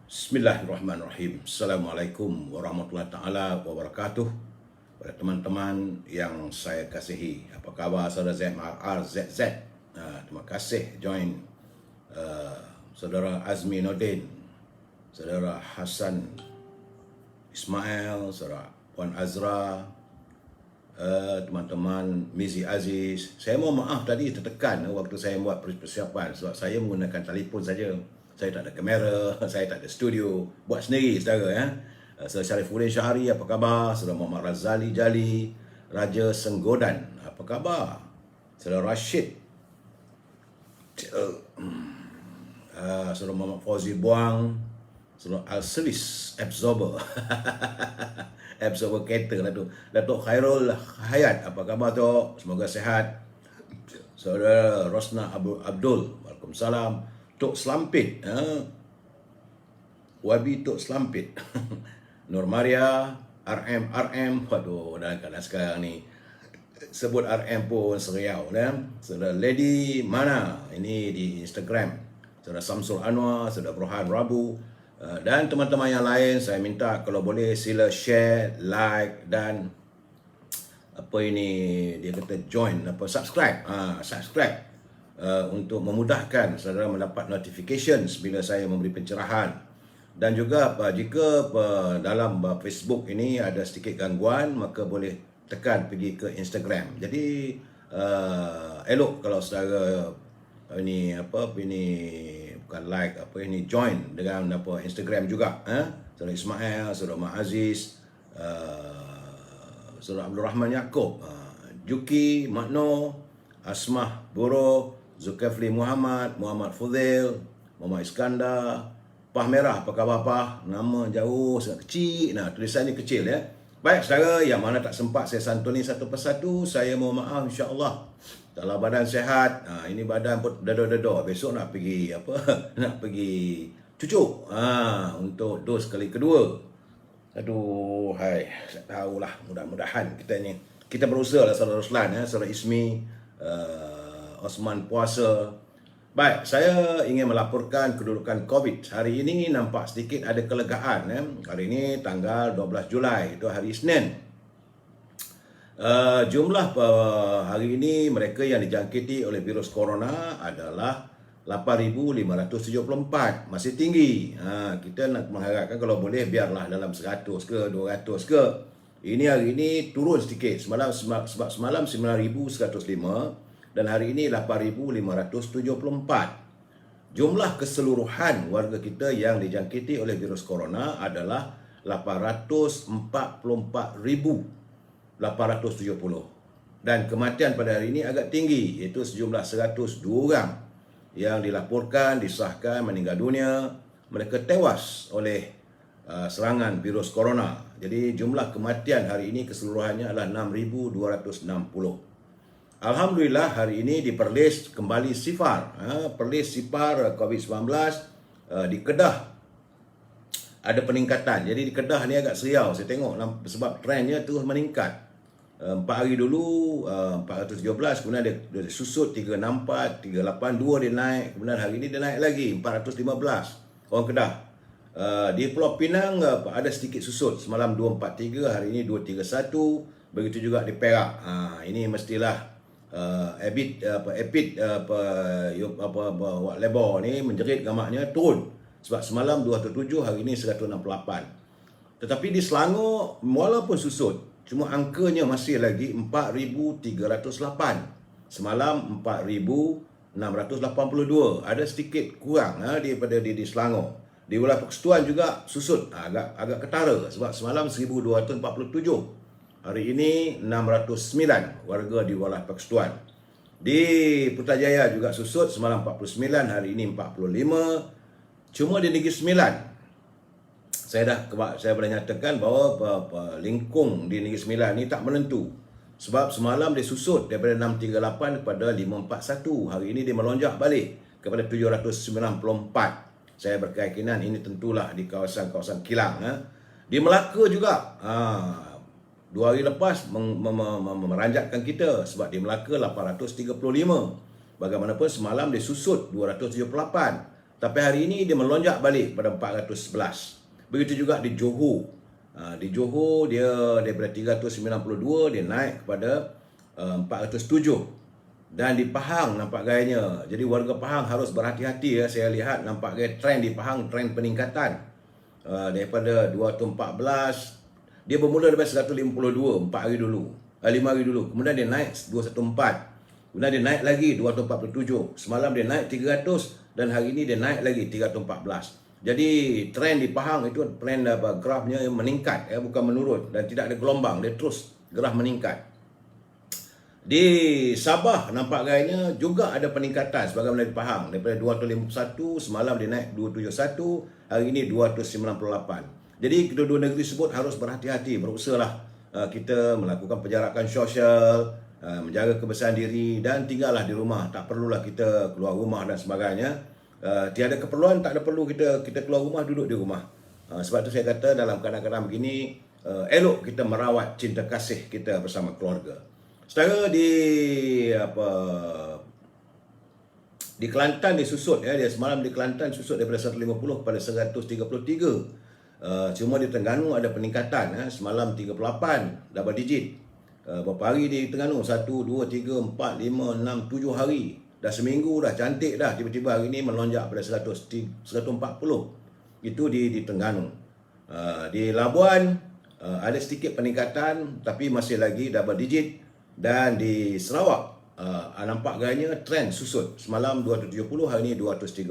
Bismillahirrahmanirrahim. Assalamualaikum warahmatullahi taala wabarakatuh. Pada teman-teman yang saya kasihi, apa khabar saudara ZMRRZZ? Terima kasih join saudara Azmi Nordin, saudara Hasan Ismail, saudara Puan Azra, teman-teman Mizi Aziz. Saya mohon maaf tadi tertekan waktu saya buat persiapan sebab saya menggunakan telefon saja. Saya tak ada kamera, saya tak ada studio. Buat sendiri saudara ya. Saudara Syarifuddin Syahari, apa khabar? Saudara Muhammad Razali Jali, Raja Senggodan, apa khabar? Saudara Rashid, saudara Muhammad Fauzi Buang, saudara Al-Selis Absorber. Absorber kereta lah tu. Datuk Khairul Hayat, apa khabar tu? Semoga sihat. Saudara Rosna Abdul, Waalaikumsalam. Tok Selampit, Wabi Tok Selampit. Nur Maria, RM, waduh, dalam keadaan sekarang ni sebut RM pun seriau ya. Saudara Lady Mana, ini di Instagram. Saudara Samsul Anwar, saudara Burhan Rabu, dan teman-teman yang lain, saya minta kalau boleh sila share, like dan apa ini dia kata join, subscribe, subscribe. Untuk memudahkan saudara mendapat notifications bila saya memberi pencerahan. Dan juga jika dalam Facebook ini ada sedikit gangguan, maka boleh tekan pergi ke Instagram. Jadi elok kalau saudara ini bukan like, join dengan Instagram juga. Saudara Ismail, saudara Mak Aziz, saudara Abdul Rahman Yaakob, Juki, Makno, Asmah Buro, Zulkifli Muhammad, Muhammad Fudil, Muhammad Iskandar, Pah Merah, apa khabar Pah? Nama jauh, sangat kecil. Nah, tulisan ni kecil ya. Baik, saudara yang mana tak sempat saya santuni satu persatu, saya mohon maaf insya-Allah. Dalam badan sehat, ini badan pun dada-dada. Besok nak pergi nak pergi cucuk. Untuk dos kali kedua. Aduh, hai, tak tahulah, mudah-mudahan kita berusaha lah saudara Ruslan ya, saudara Ismi, Osman Puasa. Baik, saya ingin melaporkan kedudukan COVID. Hari ini nampak sedikit ada kelegaan. Hari ini tanggal 12 Julai, itu hari Isnin. Jumlah hari ini mereka yang dijangkiti oleh virus corona adalah 8,574. Masih tinggi. Kita nak mengharapkan kalau boleh biarlah dalam 100 ke 200 ke. Ini hari ini turun sedikit. Sebab semalam 9,105. Dan hari ini 8,574. Jumlah keseluruhan warga kita yang dijangkiti oleh virus corona adalah 844,870. Dan kematian pada hari ini agak tinggi, iaitu sejumlah 102 orang yang dilaporkan, disahkan meninggal dunia. Mereka tewas oleh serangan virus corona. Jadi jumlah kematian hari ini keseluruhannya adalah 6,260. Alhamdulillah hari ini di Perlis kembali sifar. Perlis sifar COVID-19 di Kedah ada peningkatan. Jadi di Kedah ni agak seriau saya tengok sebab trendnya terus meningkat. 4 hari dulu 417, kemudian dia susut 364, 382 dia naik, kemudian hari ini dia naik lagi 415 orang Kedah. Di Pulau Pinang ada sedikit susut, semalam 243, hari ini 231. Begitu juga di Perak. Ini mestilah labor ni menjerit gamaknya turun sebab semalam 207, hari ini 168. Tetapi di Selangor walaupun susut, cuma angkanya masih lagi 4,308. Semalam 4,682. Ada sedikit kurang daripada di Selangor. Di Wilayah Persekutuan juga susut, agak ketara sebab semalam 1,247. Hari ini 609 warga di wilayah Persekutuan. Di Putrajaya juga susut, semalam 49, hari ini 45. Cuma di Negeri Sembilan, saya boleh nyatakan bahawa lingkung di Negeri Sembilan ni tak menentu. Sebab semalam dia susut daripada 638 kepada 541. Hari ini dia melonjak balik kepada 794. Saya berkeyakinan ini tentulah di kawasan-kawasan kilang. Di Melaka juga 2 hari lepas meranjatkan kita sebab di Melaka 835. Bagaimanapun semalam dia susut 278. Tapi hari ini dia melonjak balik pada 411. Begitu juga di Johor. Di Johor dia daripada 392 dia naik kepada 407. Dan di Pahang nampak gayanya. Jadi warga Pahang harus berhati-hati ya. Saya lihat nampak gaya trend di Pahang, trend peningkatan. Daripada 214 dia bermula daripada 152 4 hari dulu. 5 hari dulu. Kemudian dia naik 214. Kemudian dia naik lagi 247. Semalam dia naik 300 dan hari ini dia naik lagi 314. Jadi trend di Pahang itu trend grafnya meningkat ya, bukan menurun dan tidak ada gelombang, dia terus graf meningkat. Di Sabah nampak gayanya juga ada peningkatan sebagaimana di Pahang daripada 251 semalam dia naik 271, hari ini 298. Jadi kedua-dua negeri tersebut harus berhati-hati, berusahalah kita melakukan penjarakan sosial, menjaga kebersihan diri dan tinggallah di rumah, tak perlulah kita keluar rumah dan sebagainya. Tiada keperluan, tak ada perlu kita keluar rumah, duduk di rumah. Sebab tu saya kata dalam keadaan-keadaan begini elok kita merawat cinta kasih kita bersama keluarga. Setara di Kelantan disusut ya, dia semalam di Kelantan susut daripada 150 kepada 133. Cuma di Terengganu ada peningkatan semalam 38 double digit. Berapa hari di Terengganu? 1, 2, 3, 4, 5, 6, 7 hari. Dah seminggu dah, cantik dah. Tiba-tiba hari ni melonjak pada 140. Itu di Terengganu. Di Labuan ada sedikit peningkatan tapi masih lagi double digit. Dan di Sarawak nampak gayanya trend susut. Semalam 270, hari ini 235.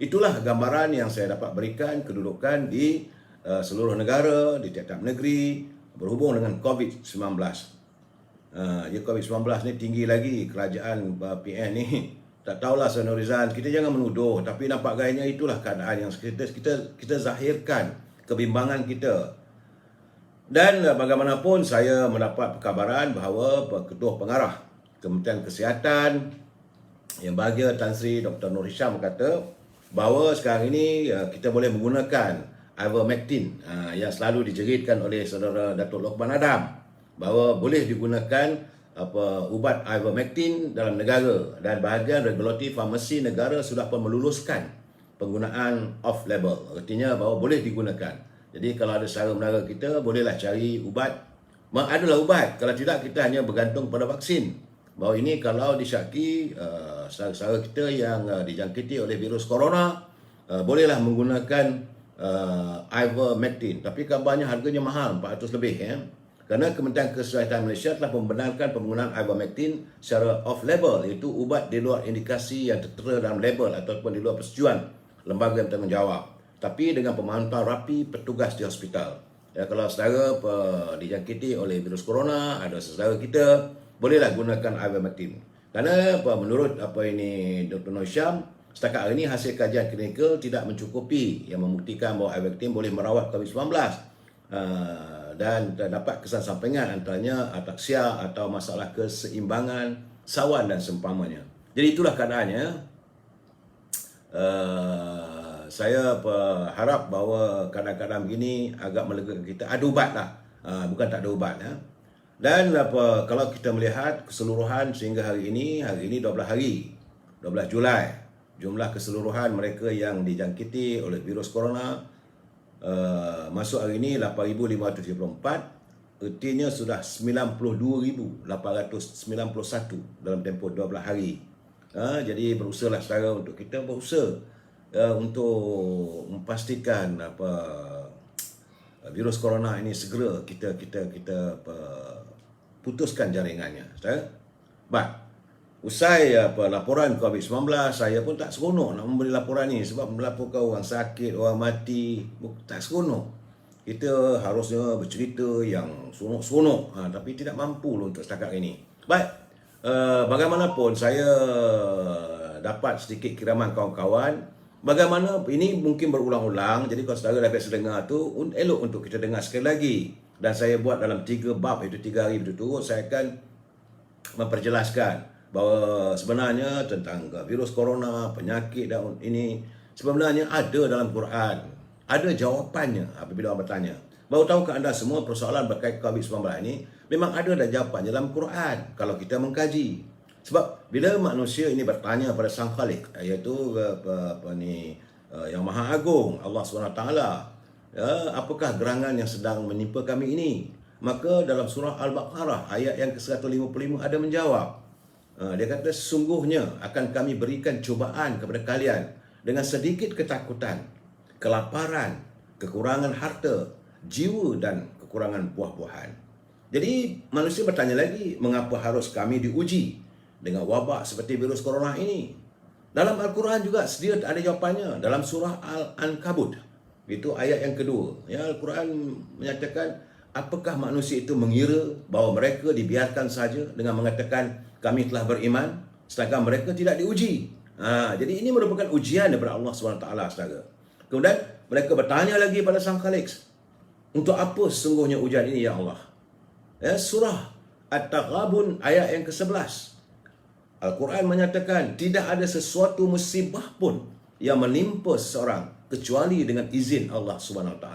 Itulah gambaran yang saya dapat berikan kedudukan di seluruh negara, di tiap-tiap negeri berhubung dengan COVID-19. COVID-19 ni tinggi lagi, kerajaan PN ni tak tahulah Saudara Rizal, kita jangan menuduh, tapi nampak gayanya itulah keadaan yang kita zahirkan kebimbangan kita. Dan bagaimanapun saya mendapat perkabaran bahawa Ketua Pengarah Kementerian Kesihatan yang bahagia Tan Sri Dr. Nur Hisham kata bahawa sekarang ini kita boleh menggunakan ivermectin yang selalu dijeritkan oleh Saudara Datuk Lokman Adam, bahawa boleh digunakan ubat ivermectin dalam negara, dan bahagian regulatory farmasi negara sudah pun meluluskan penggunaan off label, artinya bahawa boleh digunakan. Jadi kalau ada saudara menara kita, bolehlah cari ubat. Adalah ubat, kalau tidak kita hanya bergantung pada vaksin. Bahawa ini kalau disyaki saudara-saudara kita yang dijangkiti oleh virus corona, bolehlah menggunakan ivermectin, tapi kabarnya harganya mahal, 400 lebih ya. Kerana Kementerian Kesihatan Malaysia telah membenarkan penggunaan ivermectin secara off-label, iaitu ubat di luar indikasi yang tertera dalam label ataupun di luar persetujuan lembaga yang bertanggungjawab, tapi dengan pemantauan rapi petugas di hospital. Ya, kalau saudara dijangkiti oleh virus corona, ada saudara kita, bolehlah gunakan ivermectin. Kerana menurut Dr. Nur Hisham, setakat hari ini hasil kajian klinikal tidak mencukupi yang membuktikan bahawa ivermectin boleh merawat COVID-19. Dan terdapat kesan sampingan antaranya ataksia atau masalah keseimbangan sawan dan seumpamanya. Jadi itulah keadaannya. Saya harap bahawa kadang-kadang begini agak melegakan kita. Ada ubat lah, bukan tak ada ubat ya. Dan kalau kita melihat keseluruhan sehingga hari ini 12 hari, 12 Julai, jumlah keseluruhan mereka yang dijangkiti oleh virus corona masuk hari ini 8,574, artinya sudah 92,891 dalam tempoh 12 hari. Jadi berusahalah saudara untuk kita berusaha untuk memastikan virus corona ini segera kita putuskan jaringannya. Saudara, usai laporan COVID-19, saya pun tak seronok nak memberi laporan ni sebab melaporkan orang sakit, orang mati, tak seronok. Kita harusnya bercerita yang seronok-seronok, tapi tidak mampu untuk setakat ini. Baik, bagaimanapun saya dapat sedikit kiraman kawan-kawan. Bagaimana ini mungkin berulang-ulang, jadi kalau saudara dah biasa dengar tu, elok untuk kita dengar sekali lagi. Dan saya buat dalam 3 bab, iaitu 3 hari berturut-turut, saya akan memperjelaskan bahawa sebenarnya tentang virus corona, penyakit dan ini sebenarnya ada dalam Quran. Ada jawapannya apabila orang bertanya. Bahawa tahukah anda semua persoalan berkait COVID-19 ini memang ada dah jawapan dalam Quran kalau kita mengkaji. Sebab bila manusia ini bertanya pada Sang Khalik, iaitu yang Maha Agung, Allah SWT, apakah gerangan yang sedang menimpa kami ini? Maka dalam surah Al-Baqarah ayat yang ke-155 ada menjawab. Dia kata, sesungguhnya akan kami berikan cubaan kepada kalian dengan sedikit ketakutan, kelaparan, kekurangan harta, jiwa dan kekurangan buah-buahan. Jadi manusia bertanya lagi, mengapa harus kami diuji dengan wabak seperti virus corona ini? Dalam Al-Quran juga sedia ada jawapannya. Dalam surah Al-Ankabut, itu ayat yang kedua. Ya, Al-Quran menyatakan, apakah manusia itu mengira bahawa mereka dibiarkan saja dengan mengatakan kami telah beriman, sedangkan mereka tidak diuji. Jadi ini merupakan ujian daripada Allah SWT, saudara. Kemudian mereka bertanya lagi pada Sang Khalik, untuk apa sesungguhnya ujian ini, ya Allah? Surah At-Taghabun ayat yang ke-11. Al-Quran menyatakan, tidak ada sesuatu musibah pun yang menimpa seseorang kecuali dengan izin Allah SWT.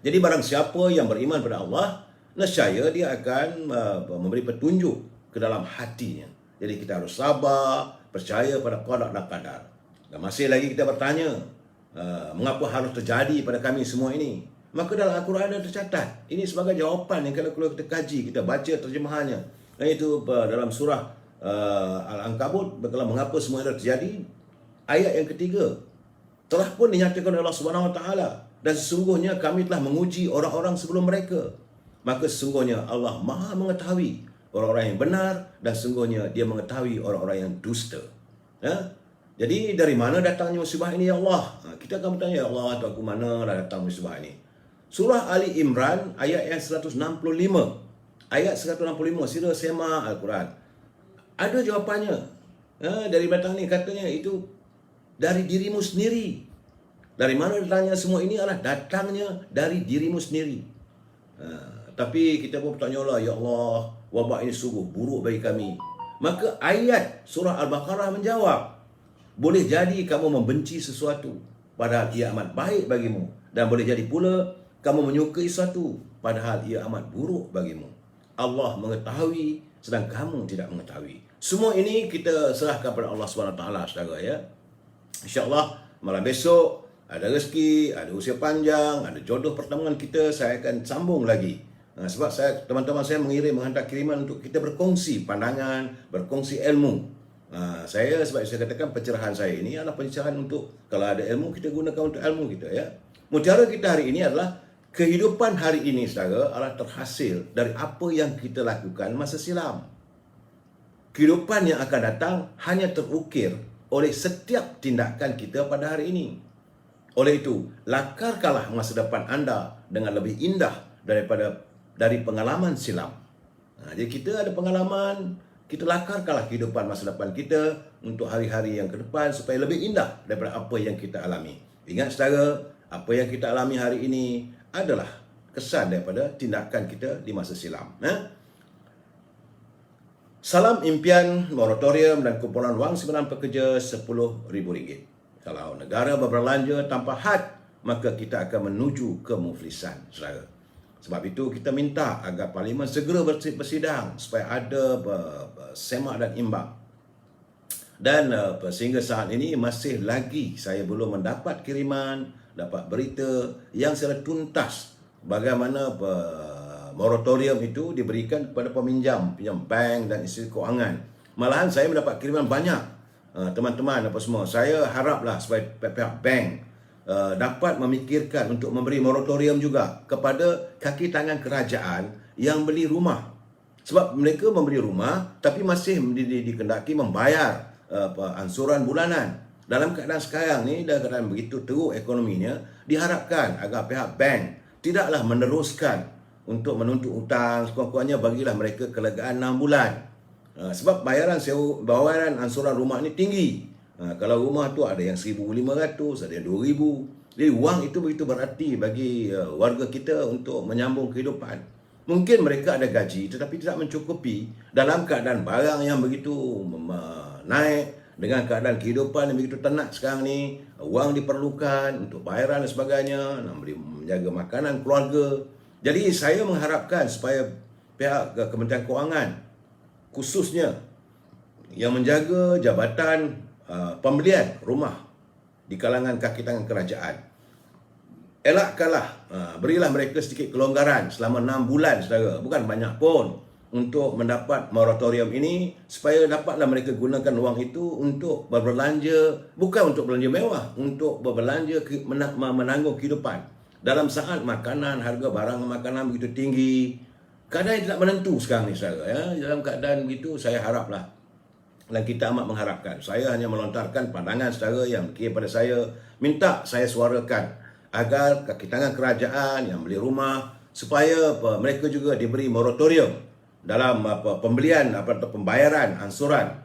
Jadi barang siapa yang beriman pada Allah, nescaya dia akan memberi petunjuk ke dalam hatinya. Jadi kita harus sabar, percaya pada qada dan qadar. Dan masih lagi kita bertanya, mengapa harus terjadi pada kami semua ini? Maka dalam Al-Quran ada tercatat. Ini sebagai jawapan yang kalau kita kaji, kita baca terjemahannya. Iaitu dalam surah Al-Ankabut, berkala mengapa semua itu terjadi. Ayat yang ketiga, telah pun dinyatakan oleh Allah SWT, dan sesungguhnya kami telah menguji orang-orang sebelum mereka. Maka sesungguhnya Allah Maha mengetahui orang-orang yang benar, dan sesungguhnya Dia mengetahui orang-orang yang dusta. Jadi dari mana datangnya musibah ini, ya Allah? Kita akan bertanya, ya Allah, Tuhanku, mana dah datang musibah ini? Surah Ali Imran ayat yang 165. Ayat 165, sila semak Al-Quran. Ada jawapannya. Dari batang ni katanya itu dari dirimu sendiri. Dari mana datangnya semua ini adalah datangnya dari dirimu sendiri. Tapi kita pun bertanya, ya Allah, wabak ini sungguh buruk bagi kami. Maka ayat surah Al-Baqarah menjawab, boleh jadi kamu membenci sesuatu padahal ia amat baik bagimu, dan boleh jadi pula kamu menyukai sesuatu padahal ia amat buruk bagimu. Allah mengetahui sedang kamu tidak mengetahui. Semua ini kita serahkan kepada Allah SWT, saudara, ya. InsyaAllah malam besok ada rezeki, ada usia panjang, ada jodoh pertemuan kita, saya akan sambung lagi. Sebab teman-teman saya menghantar kiriman untuk kita berkongsi pandangan, berkongsi ilmu. Sebab saya katakan pencerahan saya ini adalah pencerahan untuk, kalau ada ilmu kita gunakan untuk ilmu kita, ya. Mutiara kita hari ini adalah kehidupan hari ini, saudara, adalah terhasil dari apa yang kita lakukan masa silam. Kehidupan yang akan datang hanya terukir oleh setiap tindakan kita pada hari ini. Oleh itu, lakarkanlah masa depan anda dengan lebih indah dari pengalaman silam. Jadi kita ada pengalaman, kita lakarkanlah kehidupan masa depan kita untuk hari-hari yang ke depan supaya lebih indah daripada apa yang kita alami. Ingat, saudara, apa yang kita alami hari ini adalah kesan daripada tindakan kita di masa silam. Salam impian, moratorium dan kumpulan wang simpanan pekerja RM10,000. Kalau negara berbelanja tanpa had, maka kita akan menuju kemuflisan, saudara. Sebab itu kita minta agar Parlimen segera bersidang supaya ada semak dan imbang. Dan sehingga saat ini masih lagi saya belum mendapat kiriman, dapat berita yang secara tuntas bagaimana moratorium itu diberikan kepada pinjam bank dan institusi kewangan. Malahan saya mendapat kiriman banyak, teman-teman apa semua. Saya haraplah supaya pihak bank dapat memikirkan untuk memberi moratorium juga kepada kaki tangan kerajaan yang beli rumah. Sebab mereka membeli rumah tapi masih dikendaki membayar ansuran bulanan. Dalam keadaan sekarang ni, dalam keadaan begitu teruk ekonominya, diharapkan agar pihak bank tidaklah meneruskan untuk menuntut hutang, sekurang-kurangnya bagilah mereka kelegaan 6 bulan. Sebab bayaran ansuran rumah ni tinggi. Kalau rumah tu ada yang 1,500, ada yang 2,000. Jadi wang itu begitu berarti bagi warga kita untuk menyambung kehidupan. Mungkin mereka ada gaji tetapi tidak mencukupi dalam keadaan barang yang begitu naik, dengan keadaan kehidupan yang begitu tenat sekarang ni. Wang diperlukan untuk bayaran dan sebagainya, nak menjaga makanan keluarga. Jadi saya mengharapkan supaya pihak Kementerian Kewangan khususnya yang menjaga jabatan pembelian rumah di kalangan kaki tangan kerajaan. Elakkanlah, berilah mereka sedikit kelonggaran selama 6 bulan, saudara. Bukan banyak pun, untuk mendapat moratorium ini, supaya dapatlah mereka gunakan wang itu untuk berbelanja, bukan untuk belanja mewah, untuk berbelanja menanggung kehidupan. Dalam saat makanan, harga barang makanan begitu tinggi, keadaan tidak menentu sekarang ni, saudara. Ya. Dalam keadaan begitu, saya haraplah, dan kita amat mengharapkan, saya hanya melontarkan pandangan saudara yang kepada saya, minta saya suarakan agar kaki tangan kerajaan yang beli rumah, supaya mereka juga diberi moratorium dalam pembelian atau pembayaran ansuran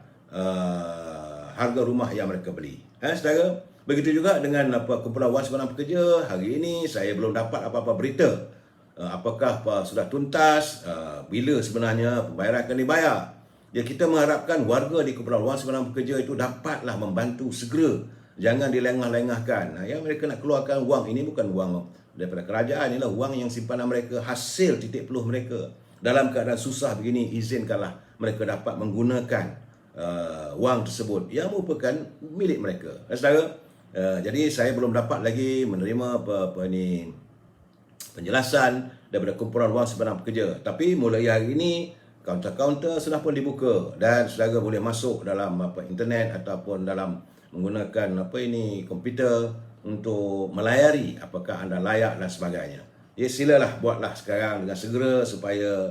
harga rumah yang mereka beli. Saudara, begitu juga dengan kumpulan Wan Sebarang Pekerja. Hari ini saya belum dapat apa-apa berita apakah sudah tuntas, bila sebenarnya pembayaran akan dibayar. Ya, kita mengharapkan warga di kumpulan Wan Sebarang Pekerja itu dapatlah membantu segera. Jangan dilengah-lengahkan. Ya, mereka nak keluarkan wang ini bukan wang daripada kerajaan, ialah wang yang simpanan mereka, hasil titik peluh mereka. Dalam keadaan susah begini, izinkanlah mereka dapat menggunakan wang tersebut yang merupakan milik mereka. Saudara, jadi saya belum dapat lagi menerima penjelasan daripada kumpulan Wan Sebarang Pekerja. Tapi mulai hari ini, kaunter-kaunter sudah pun dibuka dan saudara boleh masuk dalam internet ataupun dalam menggunakan komputer untuk melayari apakah anda layak dan sebagainya. Ya, silalah buatlah sekarang dengan segera supaya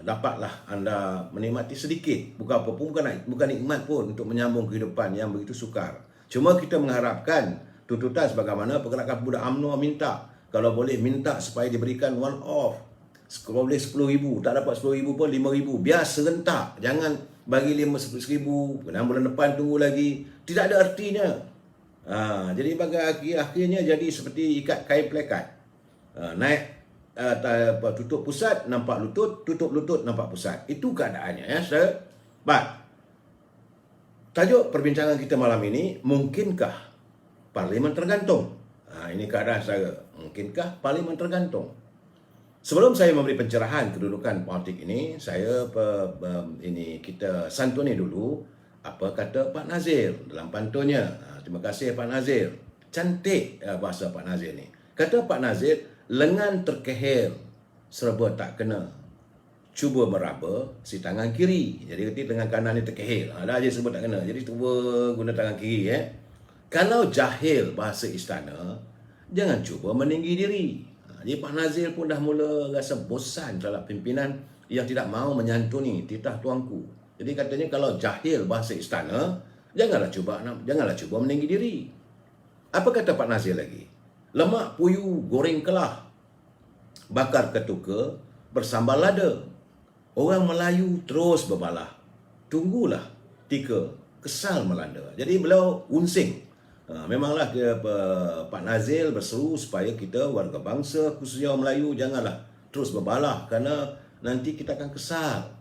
dapatlah anda menikmati sedikit, bukan apa pun, bukan nikmat pun, untuk menyambung kehidupan yang begitu sukar. Cuma kita mengharapkan tuntutan sebagaimana pergerakan pemuda UMNO minta, kalau boleh minta supaya diberikan one off. Kalau boleh 10,000, tak dapat 10,000 pun 5,000. Biar serentak. Jangan bagi 5-10,000, bulan depan tunggu lagi. Tidak ada artinya. Jadi bagi akhirnya jadi seperti ikat kain pelekat. Naik tutup pusat, nampak lutut, tutup lutut, nampak pusat. Itu keadaannya, ya, saudara. Tajuk perbincangan kita malam ini, mungkinkah Parlimen tergantung? Ini keadaan, saudara. Mungkinkah Parlimen tergantung? Sebelum saya memberi pencerahan kedudukan politik ini, kita santuni dulu apa kata Pak Nazir dalam pantunnya. Terima kasih Pak Nazir. Cantik bahasa Pak Nazir ni. Kata Pak Nazir, lengan terkehel serba tak kena, cuba meraba si tangan kiri. Jadi ketika tangan kanan ni terkehel, dah je serba tak kena. Jadi cuba guna tangan kiri. Kalau jahil bahasa istana, jangan cuba meninggi diri. Jadi Pak Nazir pun dah mula rasa bosan terhadap pimpinan yang tidak mahu menyantuni titah tuanku. Jadi katanya kalau jahil bahasa istana, janganlah cuba meninggi diri. Apa kata Pak Nazir lagi? Lemak puyuh goreng kelah, bakar ketuka, bersambal lada. Orang Melayu terus berbalah. Tunggulah tika kesal melanda. Jadi beliau unsing. Memanglah Pak Nazir berseru supaya kita warga bangsa khususnya orang Melayu janganlah terus berbalah kerana nanti kita akan kesal.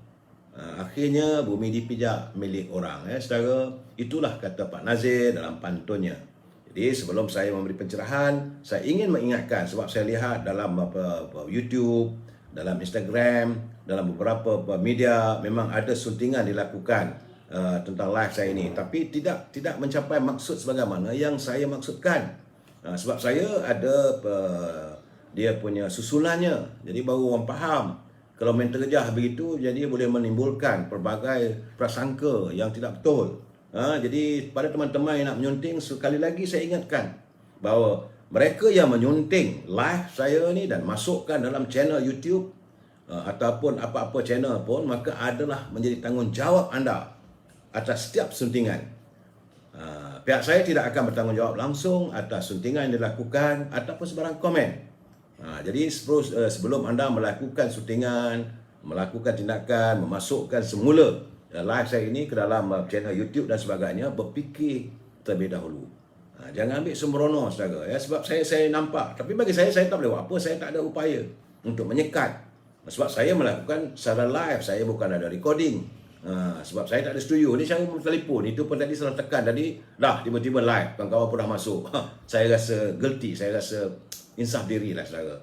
Akhirnya bumi dipijak milik orang. Saudara, itulah kata Pak Nazir dalam pantunnya. Jadi sebelum saya memberi pencerahan, saya ingin mengingatkan sebab saya lihat dalam YouTube, dalam Instagram, dalam beberapa media memang ada suntingan dilakukan tentang live saya ini, tapi tidak mencapai maksud sebagaimana yang saya maksudkan. Sebab saya ada dia punya susunannya, jadi baru orang faham. Kalau main terjah begitu, jadi boleh menimbulkan pelbagai prasangka yang tidak betul. Jadi pada teman-teman yang nak menyunting, sekali lagi saya ingatkan bahawa mereka yang menyunting live saya ni dan masukkan dalam channel YouTube ataupun apa-apa channel pun, maka adalah menjadi tanggungjawab anda atas setiap suntingan. Pihak saya tidak akan bertanggungjawab langsung atas suntingan yang dilakukan ataupun sebarang komen. Jadi sebelum anda melakukan suntingan, melakukan tindakan, memasukkan semula live saya ini ke dalam channel YouTube dan sebagainya, berfikir terlebih dahulu. Jangan ambil sembrono, saudara. Sebab saya nampak, tapi bagi saya tak boleh buat apa. Saya tak ada upaya untuk menyekat. Sebab saya melakukan secara live, saya bukan ada recording. Sebab saya tak ada studio. Ni saya telefon. Itu pun tadi salah tekan. Tadi dah tiba-tiba live. Kawan-kawan pun dah masuk. Saya rasa guilty. Saya rasa insaf diri lah, saudara.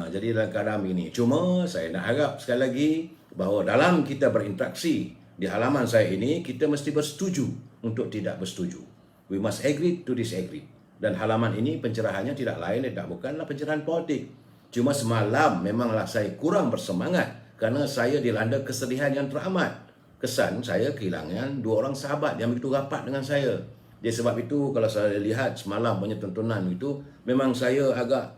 Jadi dalam keadaan ini. Cuma saya nak harap sekali lagi bahawa dalam kita berinteraksi Di halaman saya ini, kita mesti bersetuju untuk tidak bersetuju. We must agree to disagree. Dan halaman ini pencerahannya tidak lain, bukanlah pencerahan politik. Cuma semalam memanglah saya kurang bersemangat kerana saya dilanda kesedihan yang teramat. Kesan saya kehilangan dua orang sahabat yang begitu rapat dengan saya. Jadi sebab itu kalau saya lihat semalam punya tontonan itu, memang saya agak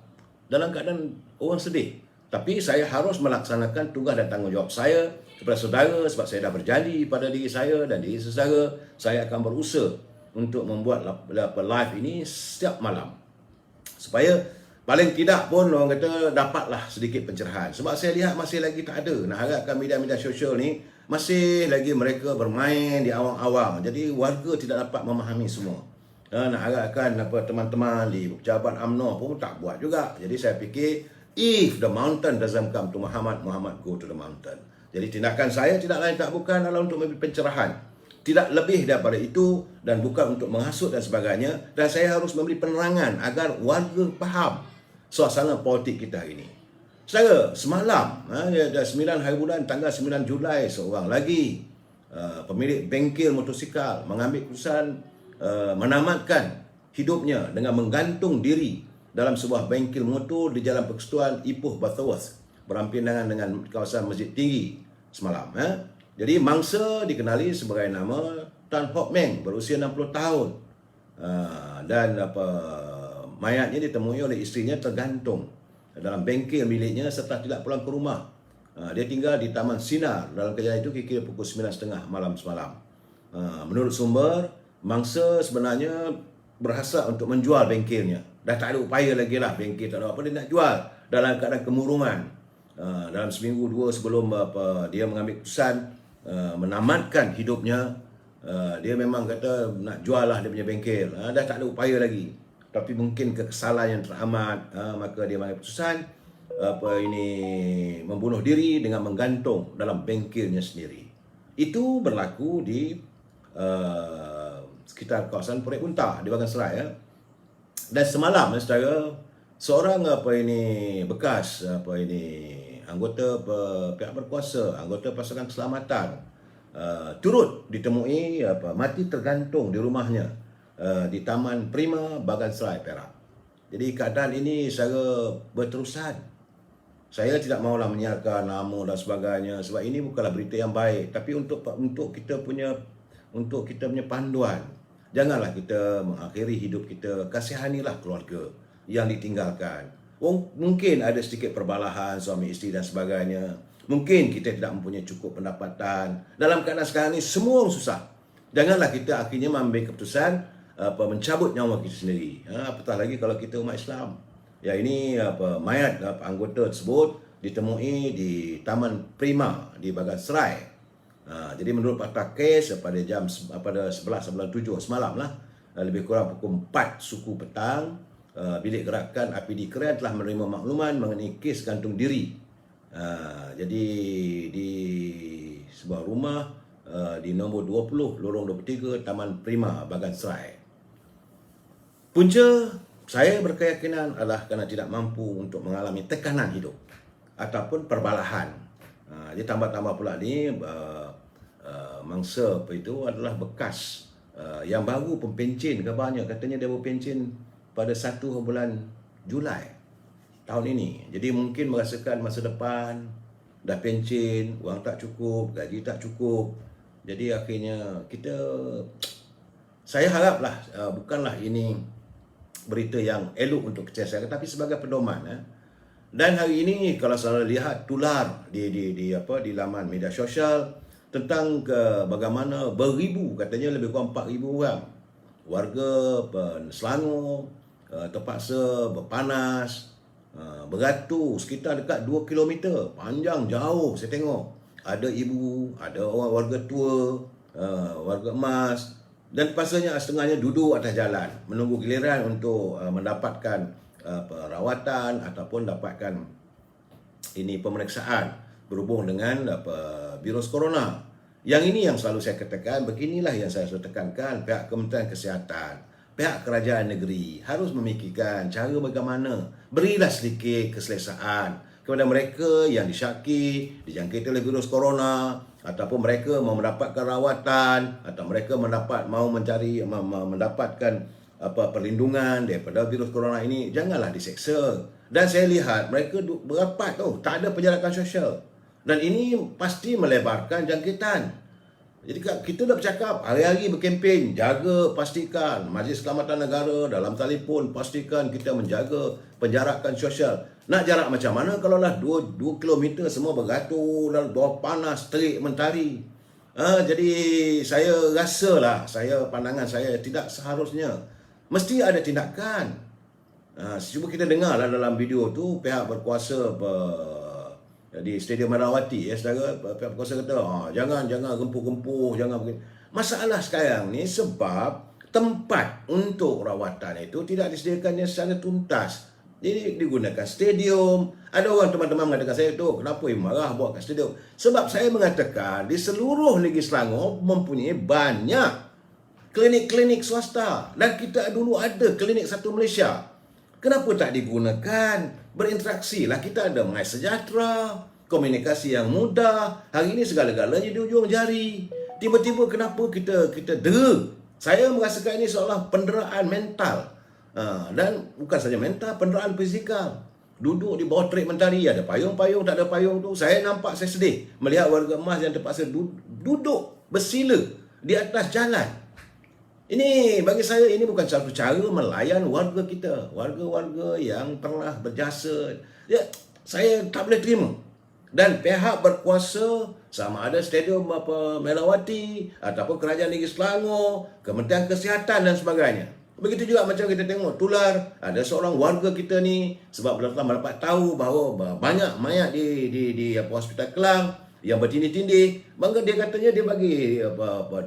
dalam keadaan orang sedih. Tapi saya harus melaksanakan tugas dan tanggungjawab saya kepada saudara, sebab saya dah berjanji pada diri saya dan diri saudara, saya akan berusaha untuk membuat live ini setiap malam. Supaya paling tidak pun orang kata dapatlah sedikit pencerahan. Sebab saya lihat masih lagi tak ada. Nak harapkan media-media sosial ni masih lagi mereka bermain di awam-awam. Jadi warga tidak dapat memahami semua. Nak harapkan teman-teman di pejabat UMNO pun tak buat juga. Jadi saya fikir, if the mountain doesn't come to Muhammad, Muhammad go to the mountain. Jadi tindakan saya tidak lain tak bukan adalah untuk memberi pencerahan. Tidak lebih daripada itu dan bukan untuk menghasut dan sebagainya. Dan saya harus memberi penerangan agar warga faham suasana politik kita hari ini. Saudara, semalam, 9 hari bulan, tanggal 9 Julai, seorang lagi pemilik bengkel motosikal mengambil keputusan menamatkan hidupnya dengan menggantung diri dalam sebuah bengkel motor di Jalan Persekutuan Ipoh, Butterworth, berampingan dengan kawasan Masjid Tinggi semalam. Jadi mangsa dikenali sebagai nama Tan Hock Meng, berusia 60 tahun. Dan mayatnya ditemui oleh isterinya tergantung dalam bengkel miliknya serta tidak pulang ke rumah. Dia tinggal di Taman Sinar. Dalam kejadian itu kira-kira pukul 9.30 malam semalam. Menurut sumber, mangsa sebenarnya berhasrat untuk menjual bengkelnya. Dah tak ada upaya lagi lah, bengkel tak ada apa, dia nak jual dalam keadaan kemurungan. Dalam seminggu dua sebelum dia mengambil keputusan menamatkan hidupnya, dia memang kata nak jual lah dia punya bengkel. Dah tak ada upaya lagi. Tapi mungkin kekesalan yang teramat, maka dia mengambil keputusan membunuh diri dengan menggantung dalam bengkelnya sendiri. Itu berlaku di sekitar kawasan Purek Unta di Bagan Serai. Dan semalam, saudara, seorang bekas anggota pihak berkuasa, anggota pasukan keselamatan, turut ditemui mati tergantung di rumahnya di Taman Prima, Bagan Serai, Perak. Jadi keadaan ini secara berterusan. Saya tidak maulah menyiarkan nama dan sebagainya sebab ini bukanlah berita yang baik, tapi untuk kita punya panduan. Janganlah kita mengakhiri hidup kita, kasihanilah keluarga yang ditinggalkan. Mungkin ada sedikit perbalahan suami isteri dan sebagainya. Mungkin kita tidak mempunyai cukup pendapatan. Dalam keadaan sekarang ini semua orang susah. Janganlah kita akhirnya mengambil keputusan mencabut nyawa kita sendiri. Apatah lagi kalau kita umat Islam. Ya, ini mayat anggota tersebut ditemui di Taman Prima di Bagan Serai. Jadi menurut fakta kes pada 11.07 semalam lah, lebih kurang pukul 4 suku petang, bilik gerakan APD Keren telah menerima makluman mengenai kes gantung diri. Jadi di sebuah rumah di nombor 20 lorong 23 Taman Prima Bagan Serai. Punca saya berkeyakinan adalah kerana tidak mampu untuk mengalami tekanan hidup ataupun perbalahan. Dia tambah-tambah pula ni mangsa adalah bekas yang baru pempencin kabarnya, katanya dia berpencin pada 1 bulan Julai tahun ini. Jadi mungkin merasakan masa depan dah pencin, wang tak cukup, gaji tak cukup. Jadi akhirnya saya haraplah bukanlah ini berita yang elok untuk kecil saya, tapi sebagai pedoman. Dan hari ini kalau saya lihat tular di laman media sosial tentang bagaimana beribu, katanya lebih kurang 4,000 orang warga Selangor terpaksa berpanas, beratur sekitar dekat 2 km, panjang jauh. Saya tengok ada ibu, ada orang warga tua, warga emas, dan pasalnya setengahnya duduk atas jalan menunggu giliran untuk mendapatkan perawatan ataupun dapatkan pemeriksaan berhubung dengan virus corona. Yang ini yang selalu saya katakan, beginilah yang saya selalu tekankan, pihak Kementerian Kesihatan, pihak kerajaan negeri harus memikirkan cara bagaimana berilah sedikit keselesaan kepada mereka yang disyaki dijangkiti oleh virus corona ataupun mereka mau mendapatkan rawatan atau mereka mau mendapatkan perlindungan daripada virus corona ini, janganlah diseksa. Dan saya lihat mereka berapat tak ada penjarakan sosial. Dan ini pasti melebarkan jangkitan. Jadi kita dah bercakap, hari-hari berkempen, jaga, pastikan Majlis Keselamatan Negara dalam telefon, pastikan kita menjaga penjarakan sosial. Nak jarak macam mana kalau lah 2 km semua beratur dalam bawah panas, terik mentari. Jadi saya rasalah, pandangan saya tidak seharusnya. Mesti ada tindakan. Cuba kita dengarlah dalam video tu pihak berkuasa di Stadium Merawati, saudara, pihak berkuasa kata jangan gempuh-gempuh, jangan begini. Masalah sekarang ni sebab tempat untuk rawatan itu tidak disediakannya secara tuntas. Jadi digunakan stadium. Ada orang teman-teman mengatakan saya tu, kenapa marah buat kat stadium? Sebab saya mengatakan di seluruh negeri Selangor mempunyai banyak klinik-klinik swasta. Dan kita dulu ada klinik satu Malaysia. Kenapa tak digunakan? Berinteraksi lah. Kita ada MySejahtera, komunikasi yang mudah. Hari ini segala-galanya di ujung jari. Tiba-tiba kenapa kita dera? Saya merasakan ini seolah penderaan mental. Dan bukan saja mental, penderaan fizikal. Duduk di bawah terik mentari, ada payung-payung, tak ada payung tu. Saya nampak, saya sedih melihat warga emas yang terpaksa duduk bersila di atas jalan. Ini bagi saya ini bukan satu cara melayan warga kita, warga-warga yang telah berjasa. Ya, saya tak boleh terima. Dan pihak berkuasa sama ada Stadium Melawati ataupun Kerajaan Negeri Selangor, Kementerian Kesihatan dan sebagainya. Begitu juga macam kita tengok tular, ada seorang warga kita ni sebab telah mendapat tahu bahawa banyak mayat di Hospital Kelang yang bertindih-tindih, maka dia katanya dia bagi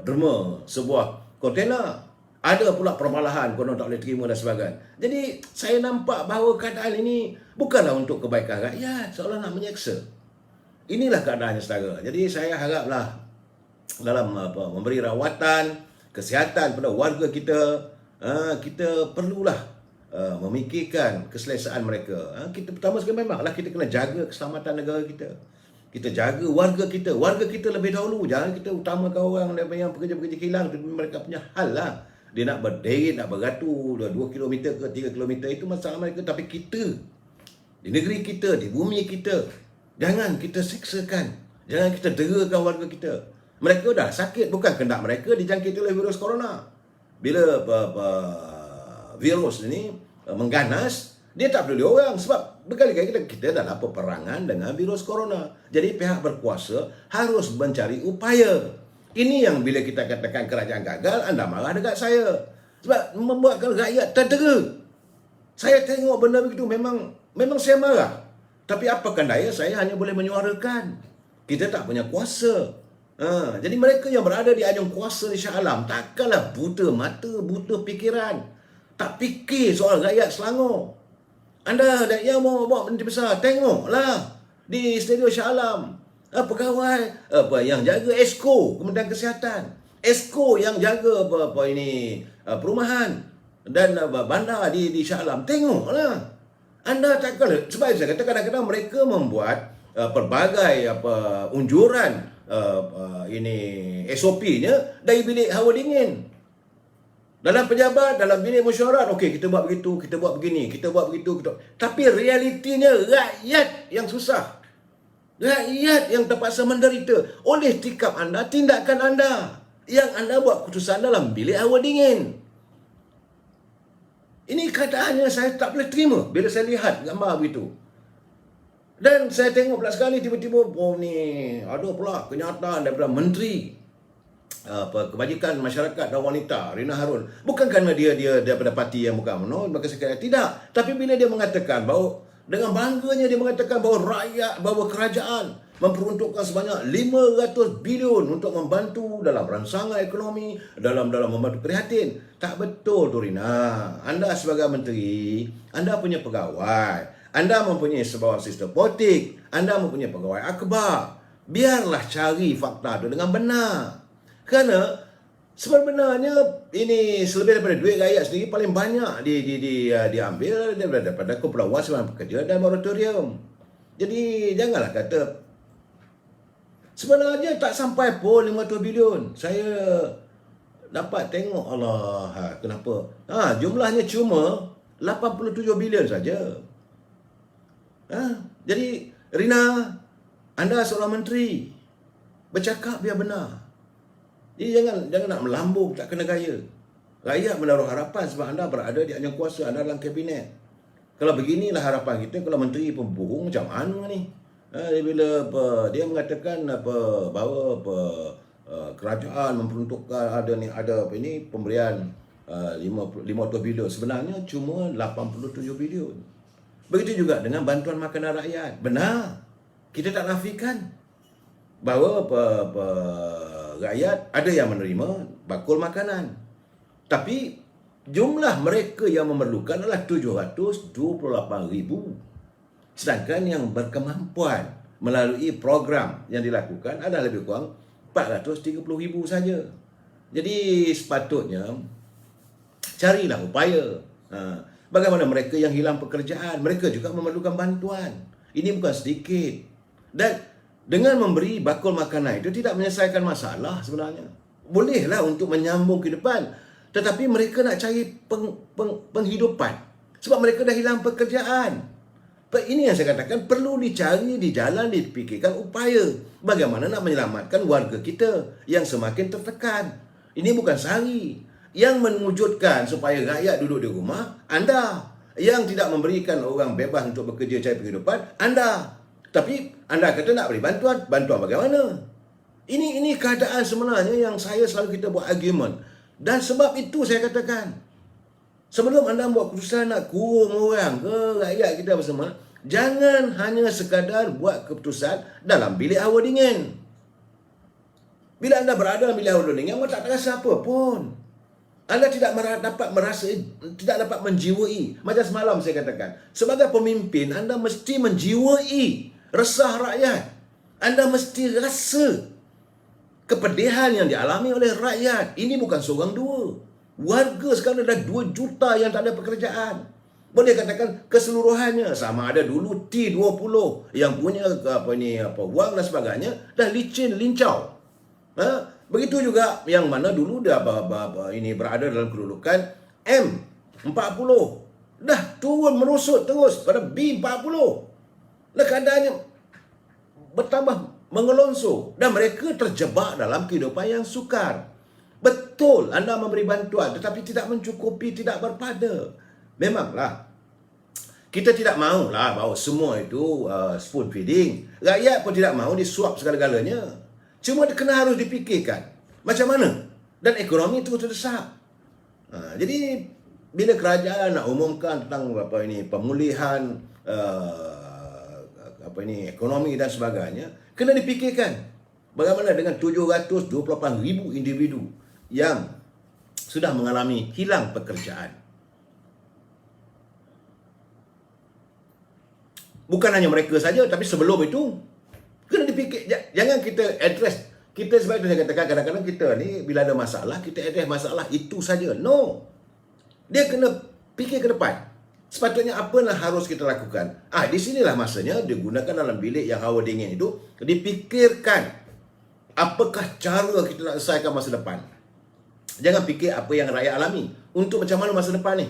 derma sebuah kontainer. Ada pula permalahan, konon tak boleh terima dan sebagainya. Jadi saya nampak bahawa keadaan ini bukanlah untuk kebaikan rakyat, seolah nak menyeksa. Inilah keadaannya, saudara. Jadi saya haraplah dalam memberi rawatan kesihatan pada warga kita, kita perlulah memikirkan keselesaan mereka. Kita pertama sekali memanglah kita kena jaga keselamatan negara kita. Kita jaga warga kita. Warga kita lebih dahulu. Jangan kita utamakan orang yang pekerja-pekerja kilang. Mereka punya hal lah. Dia nak berderet, nak beratur 2 km ke 3 km. Itu masalah mereka. Tapi kita, di negeri kita, di bumi kita, jangan kita seksakan. Jangan kita derakan warga kita. Mereka dah sakit. Bukan kendak mereka dijangkiti oleh virus corona. Bila virus ini mengganas, dia tak peduli orang sebab berkali-kali kita dalam peperangan dengan virus corona. Jadi pihak berkuasa harus mencari upaya. Ini yang bila kita katakan kerajaan gagal, anda marah dekat saya. Sebab membuatkan rakyat terdera. Saya tengok benda begitu memang saya marah. Tapi apakan daya, saya hanya boleh menyuarakan. Kita tak punya kuasa. Jadi mereka yang berada di ajang kuasa di Shah Alam takkanlah buta mata, buta fikiran. Tak fikir soal rakyat Selangor. Anda yang mau bawa menteri besar, tengoklah di Stadium Shah Alam. Pegawai yang jaga Esko, Kementerian Kesihatan. Esko yang jaga perumahan dan bandar di Shah Alam. Tengoklah. Anda takkan, sebab saya kata kadang-kadang mereka membuat pelbagai unjuran SOP-nya dari bilik hawa dingin. Dalam pejabat, dalam bilik mesyuarat, okey kita buat begitu, kita buat begini, kita buat begitu, tapi realitinya rakyat yang susah. Rakyat yang terpaksa menderita oleh sikap anda, tindakan anda. Yang anda buat keputusan dalam bilik hawa dingin. Ini keadaannya saya tak boleh terima bila saya lihat gambar begitu. Dan saya tengok pula sekali tiba-tiba ada pula kenyataan daripada Menteri Kebajikan Masyarakat dan Wanita Rina Harun. Bukan kerana dia daripada parti yang bukan UMNO, maka saya kata tidak. Tapi bila dia mengatakan bahawa dengan bangganya dia mengatakan bahawa kerajaan memperuntukkan sebanyak 500 bilion untuk membantu dalam rangsangan ekonomi, dalam membantu prihatin. Tak betul tu Rina. Anda sebagai menteri, anda punya pegawai, anda mempunyai sebuah sistem politik, anda mempunyai pegawai akhbar. Biarlah cari fakta itu dengan benar. Kerana sebenarnya ini selebih daripada duit rakyat sendiri paling banyak diambil daripada kumpulan wang simpan pekerja dan moratorium. Jadi janganlah kata Sebenarnya tak sampai pun 500 bilion. Saya dapat tengok, Allah, kenapa? Jumlahnya cuma 87 bilion saja. Jadi Rina, anda seorang menteri, bercakap biar benar. Jadi jangan nak melambung, tak kena gaya. Rakyat menaruh harapan sebab anda berada di anjung kuasa, anda dalam kabinet. Kalau beginilah harapan kita, kalau menteri pun bohong macam mana ni? Bila dia mengatakan bahawa kerajaan memperuntukkan ada pemberian 50 bilion, sebenarnya cuma 87 bilion. Begitu juga dengan bantuan makanan rakyat. Benar, kita tak nafikan bahawa rakyat ada yang menerima bakul makanan, tapi jumlah mereka yang memerlukan adalah 728,000. Sedangkan yang berkemampuan melalui program yang dilakukan adalah lebih kurang 430,000 saja. Jadi sepatutnya carilah upaya. Bagaimana mereka yang hilang pekerjaan, mereka juga memerlukan bantuan. Ini bukan sedikit. Dan dengan memberi bakul makanan itu tidak menyelesaikan masalah sebenarnya. Bolehlah untuk menyambung ke depan, tetapi mereka nak cari penghidupan sebab mereka dah hilang pekerjaan. Ini yang saya katakan, perlu dicari di jalan, dipikirkan upaya bagaimana nak menyelamatkan warga kita yang semakin tertekan. Ini bukan sehari. Yang mewujudkan supaya rakyat duduk di rumah, anda. Yang tidak memberikan orang bebas untuk bekerja cari penghidupan, anda. Tapi anda kata nak beri bantuan. Bantuan bagaimana? Ini keadaan sebenarnya yang saya selalu kita buat argument. Dan sebab itu saya katakan, sebelum anda buat keputusan nak kurung orang ke rakyat kita bersama, jangan hanya sekadar buat keputusan dalam bilik hawa dingin. Bila anda berada dalam bilik hawa dingin, anda tak rasa apa pun. Anda tidak dapat menjiwai. Macam semalam saya katakan, sebagai pemimpin, anda mesti menjiwai resah rakyat. Anda mesti rasa kepedihan yang dialami oleh rakyat. Ini bukan seorang dua. Warga sekarang ada 2 juta yang tak ada pekerjaan. Boleh katakan keseluruhannya. Sama ada dulu T20 yang punya wang dan sebagainya dah licin, lincau. Begitu juga yang mana dulu dah berada dalam kedudukan M40. Dah turun merosot terus pada B40. Dan keadaannya bertambah mengelonsor. Dan mereka terjebak dalam kehidupan yang sukar. Betul, anda memberi bantuan tetapi tidak mencukupi, tidak berpada. Memanglah, kita tidak mahulah bahawa semua itu spoon feeding. Rakyat pun tidak mahu disuap segala-galanya. Cuma kena harus dipikirkan macam mana. Dan ekonomi itu terdesak. Jadi bila kerajaan nak umumkan tentang pemulihan ekonomi dan sebagainya, kena dipikirkan bagaimana dengan 728,000 individu yang sudah mengalami hilang pekerjaan. Bukan hanya mereka saja, tapi sebelum itu kena dipikir. Jangan kita address. Kita sebab itu saya katakan, kadang-kadang kita ni bila ada masalah, kita address masalah itu saja. No. Dia kena fikir ke depan. Sepatutnya apa yang harus kita lakukan. Di sinilah masanya digunakan dalam bilik yang hawa dingin itu, dipikirkan apakah cara kita nak selesaikan masa depan. Jangan fikir apa yang rakyat alami. Untuk macam mana masa depan ni.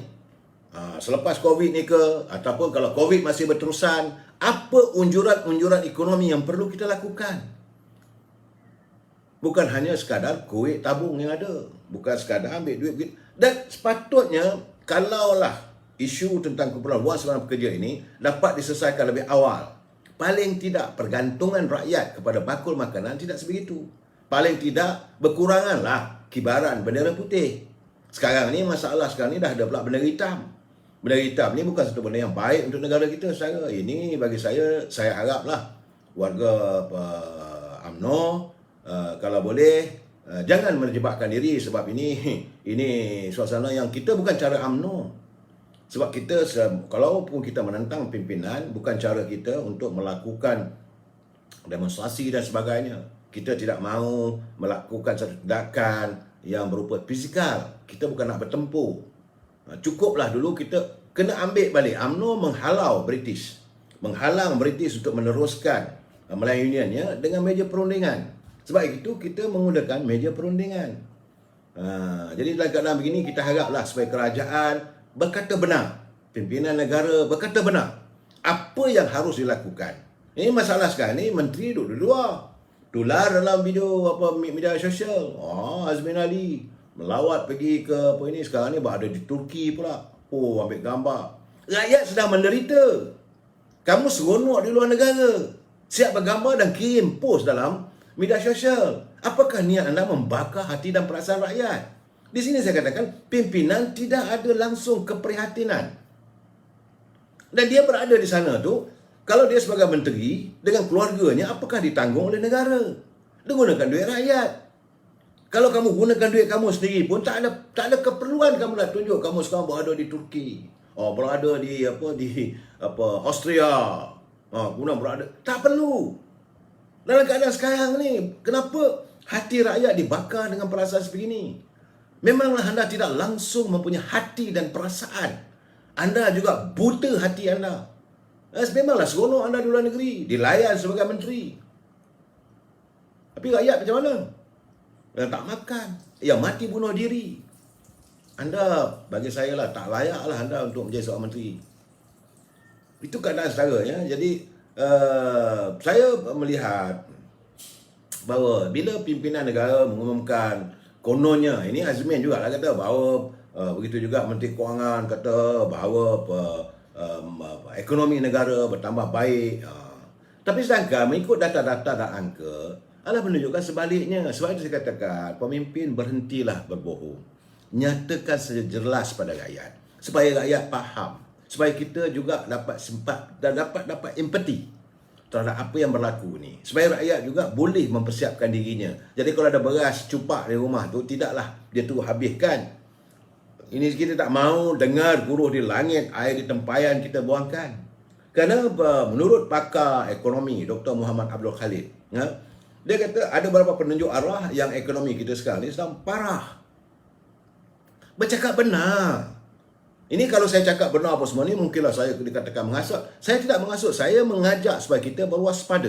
Selepas COVID ni ke, ataupun kalau COVID masih berterusan, apa unjuran-unjuran ekonomi yang perlu kita lakukan. Bukan hanya sekadar kuih tabung yang ada. Bukan sekadar ambil duit. Dan sepatutnya, kalaulah isu tentang kumpulan wang simpanan pekerja ini dapat diselesaikan lebih awal. Paling tidak pergantungan rakyat kepada bakul makanan tidak sebegitu. Paling tidak berkuranganlah kibaran bendera putih. Sekarang ni masalah sekarang ni dah ada pula bendera hitam. Bendera hitam ni bukan satu benda yang baik untuk negara kita. Ini bagi saya haraplah warga UMNO kalau boleh jangan menjebakkan diri, sebab ini suasana yang kita bukan cara UMNO. Sebab kita kalaupun kita menentang pimpinan, bukan cara kita untuk melakukan demonstrasi dan sebagainya. Kita tidak mahu melakukan satu tindakan yang berupa fizikal. Kita bukan nak bertempur. Cukuplah dulu kita kena ambil balik. UMNO menghalang British untuk meneruskan Melayu Union dengan meja perundingan. Sebab itu kita menggunakan meja perundingan. Jadi dalam keadaan begini kita haraplah supaya kerajaan berkata benar, pimpinan negara berkata benar apa yang harus dilakukan. Ini masalah sekarang ni menteri duduk di luar. Tular dalam video media sosial. Azmin Ali melawat pergi ke apa ini, sekarang ni berada di Turki pula. Ambil gambar. Rakyat sedang menderita. Kamu seronok di luar negara. Siap bergambar dan kirim post dalam media sosial. Apakah niat anda membakar hati dan perasaan rakyat? Di sini saya katakan pimpinan tidak ada langsung keprihatinan. Dan dia berada di sana tu, kalau dia sebagai menteri dengan keluarganya, apakah ditanggung oleh negara? Dia gunakan duit rakyat. Kalau kamu gunakan duit kamu sendiri pun tak ada keperluan kamu nak tunjuk kamu sekarang berada di Turki. Berada di Austria. Guna berada. Tak perlu. Dalam keadaan sekarang ni, kenapa hati rakyat dibakar dengan perasaan sebegini? Memanglah anda tidak langsung mempunyai hati dan perasaan. Anda juga buta hati anda. Memanglah seronok anda di luar negeri, dilayan sebagai menteri. Tapi rakyat macam mana? Yang tak makan, yang mati bunuh diri. Anda, bagi saya lah, tak layaklah anda untuk menjadi seorang menteri. Itu keadaan setara ya. Jadi saya melihat bahawa bila pimpinan negara mengumumkan, kononnya, ini Azmin juga lah kata bahawa begitu juga Menteri Kewangan kata bahawa ekonomi negara bertambah baik. Tapi sedangkan mengikut data-data dan angka adalah menunjukkan sebaliknya. Sebab itu saya katakan pemimpin berhentilah berbohong. Nyatakan secara jelas pada rakyat supaya rakyat faham, supaya kita juga dapat sempat dan dapat empati terhadap apa yang berlaku ni, supaya rakyat juga boleh mempersiapkan dirinya. Jadi kalau ada beras cupak di rumah tu, tidaklah dia tu habiskan. Ini kita tak mau dengar guruh di langit, air di tempayan kita buangkan. Kerana menurut pakar ekonomi Dr. Muhammad Abdul Khalid, dia kata ada beberapa penunjuk arah yang ekonomi kita sekarang ni sedang parah. Bercakap benar. Ini kalau saya cakap benar apa semua ni, mungkinlah saya dikatakan menghasut. Saya tidak menghasut, saya mengajak supaya kita berwaspada.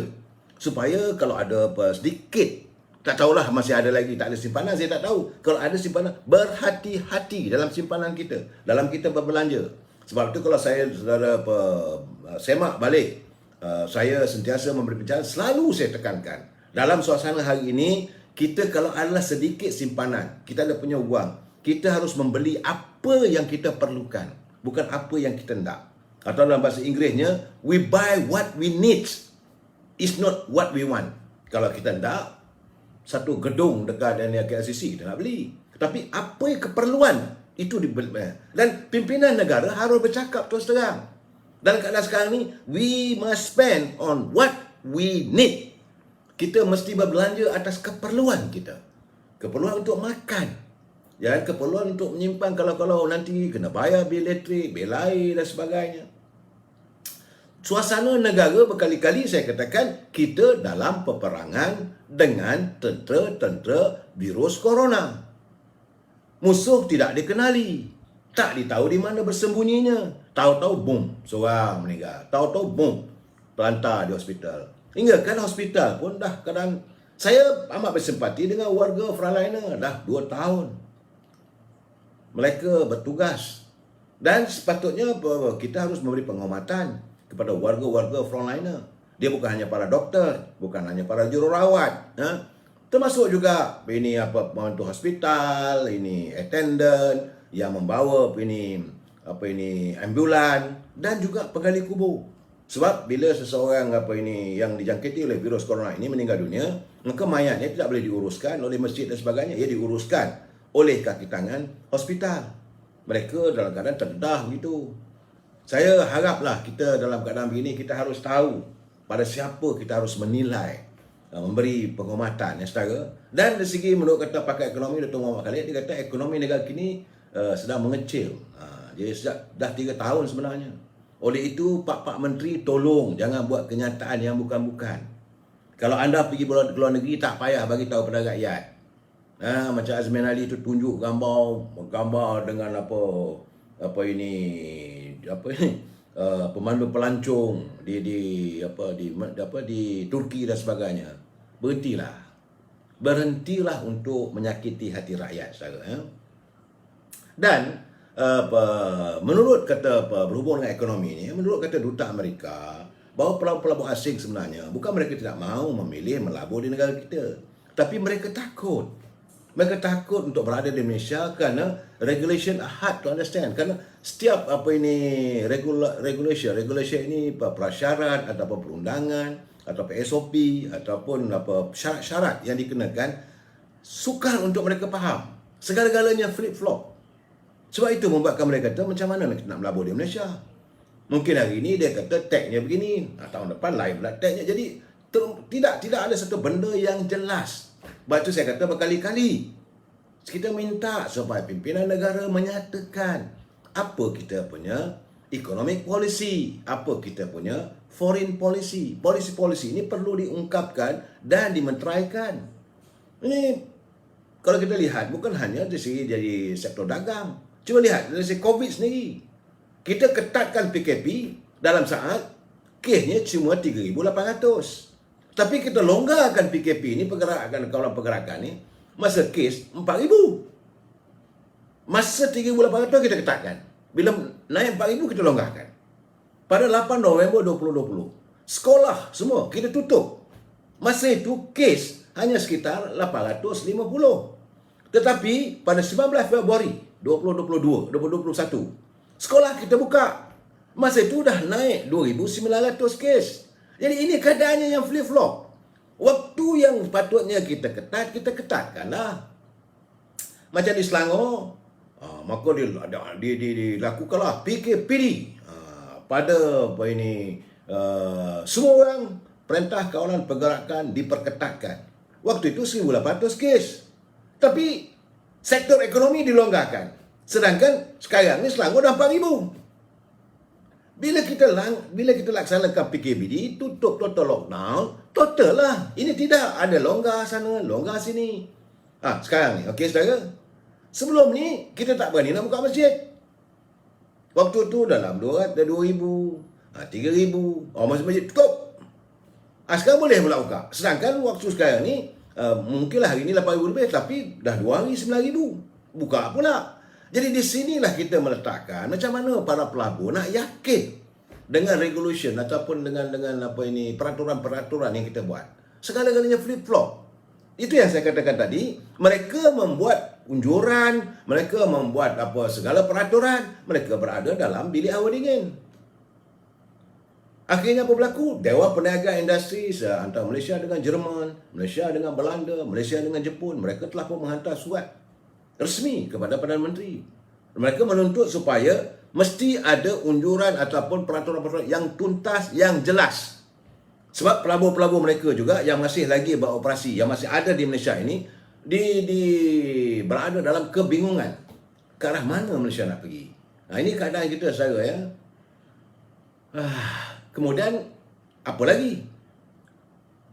Supaya kalau ada sedikit, tak tahulah masih ada lagi, tak ada simpanan, saya tak tahu. Kalau ada simpanan, berhati-hati dalam simpanan kita, dalam kita berbelanja. Sebab itu kalau saya saudara semak balik, saya sentiasa memberi pencerahan, selalu saya tekankan. Dalam suasana hari ini, kita kalau adalah sedikit simpanan, kita ada punya wang, kita harus membeli apa yang kita perlukan, bukan apa yang kita nak. Atau dalam bahasa Inggerisnya, we buy what we need, is not what we want. Kalau kita nak satu gedung dekat KLCC, kita nak beli. Tapi apa yang keperluan, itu dibeli. Dan pimpinan negara harus bercakap terus terang. Dalam keadaan sekarang ni, we must spend on what we need. Kita mesti berbelanja atas keperluan kita. Keperluan untuk makan. Ya, keperluan untuk menyimpan kalau nanti kena bayar bil elektrik, bil air dan sebagainya. Suasana negara berkali-kali saya katakan kita dalam peperangan dengan tentera virus corona. Musuh tidak dikenali, tak ditahu di mana bersembunyinya. Tahu-tahu bom, seorang meninggal. Tahu-tahu bom, pelantar di hospital. Hingga kan hospital pun dah kadang, saya amat bersimpati dengan warga frontliner. Dah 2 tahun mereka bertugas. Dan sepatutnya kita harus memberi penghormatan kepada warga-warga frontliner. Dia bukan hanya para doktor, bukan hanya para jururawat, termasuk juga ini pembantu hospital, ini attendant yang membawa ini ambulan dan juga penggali kubur. Sebab bila seseorang yang dijangkiti oleh virus corona ini meninggal dunia, maka mayatnya tidak boleh diuruskan oleh masjid dan sebagainya. Ia diuruskan oleh kaki tangan hospital. Mereka dalam keadaan terdedah begitu. Saya haraplah kita dalam keadaan begini, kita harus tahu pada siapa kita harus menilai, memberi penghormatan yang setara. Dan dari segi menurut kata pakar ekonomi Dr. Muhammad Khalid, dia kata ekonomi negara kini sedang mengecil. Jadi dah 3 tahun sebenarnya. Oleh itu, Pak Menteri tolong jangan buat kenyataan yang bukan-bukan. Kalau anda pergi ke luar negeri, tak payah bagi tahu pada rakyat. Macam Azmin Ali tu tunjuk gambar dengan pemandu pelancong di Turki dan sebagainya. Berhentilah untuk menyakiti hati rakyat, saudara. Dan menurut kata berhubung dengan ekonomi ni, menurut kata Duta Amerika, bahawa pelabur-pelabur asing sebenarnya bukan mereka tidak mahu memilih melabur di negara kita, tapi mereka takut. Mereka takut untuk berada di Malaysia kerana regulation hard to understand. Kerana setiap regulation ini prasyarat ataupun perundangan ataupun SOP ataupun syarat-syarat yang dikenakan sukar untuk mereka faham. Segala-galanya flip-flop. Sebab itu membuatkan mereka kata macam mana nak melabur di Malaysia. Mungkin hari ini dia kata tagnya begini, tahun depan lain pula tagnya. Jadi tidak ada satu benda yang jelas. Sebab itu saya kata berkali-kali kita minta supaya pimpinan negara menyatakan apa kita punya economic policy, apa kita punya foreign policy. Polisi-polisi ini perlu diungkapkan dan dimenteraikan. Ini kalau kita lihat bukan hanya dari segi dari sektor dagang. Cuba lihat dari segi COVID sendiri. Kita ketatkan PKP dalam saat kesnya cuma 3,800. Tapi kita longgarkan PKP ni, pergerakan kawalan pergerakan ni, masa kes 4,000. Masa 3,800 kita ketatkan. Bila naik 4,000 kita longgarkan. Pada 8 November 2020, sekolah semua kita tutup. Masa itu kes hanya sekitar 850. Tetapi pada 19 Februari 2021, sekolah kita buka. Masa itu dah naik 2,900 kes. Jadi ini keadaannya yang flip-flop. Waktu yang patutnya kita ketatkanlah. Macam di Selangor, maka dilakukanlah PKPD. Pada semua orang, perintah kawalan pergerakan diperketatkan. Waktu itu 1,800 kes. Tapi sektor ekonomi dilonggarkan. Sedangkan sekarang ni Selangor dah 4,000. Bila kita laksanakan PKPD, tutup total lockdown, total lah. Ini tidak ada longgar sana, longgar sini. Sekarang ni, okey saudara. Sebelum ni, kita tak berani nak buka masjid. Waktu tu dalam 2,000, 3,000. Masjid tutup. Sekarang boleh pula buka. Sedangkan waktu sekarang ni, mungkinlah hari ni 8,000 lebih, tapi dah 2 hari 9,000. Buka pula. Jadi di sinilah kita meletakkan macam mana para pelabur nak yakin dengan regulation ataupun dengan peraturan-peraturan yang kita buat. Segala-galanya flip-flop. Itu yang saya katakan tadi, mereka membuat unjuran, mereka membuat segala peraturan, mereka berada dalam bilik hawa dingin. Akhirnya apa berlaku? Dewan Perniagaan Industri antara Malaysia dengan Jerman, Malaysia dengan Belanda, Malaysia dengan Jepun, mereka telah pun menghantar surat resmi kepada Perdana Menteri. Mereka menuntut supaya mesti ada unjuran ataupun peraturan-peraturan yang tuntas, yang jelas. Sebab pelabur-pelabur mereka juga yang masih lagi beroperasi, yang masih ada di Malaysia ini, berada dalam kebingungan. Ke arah mana Malaysia nak pergi? Ini keadaan kita, saudara, ya. Kemudian, apa lagi?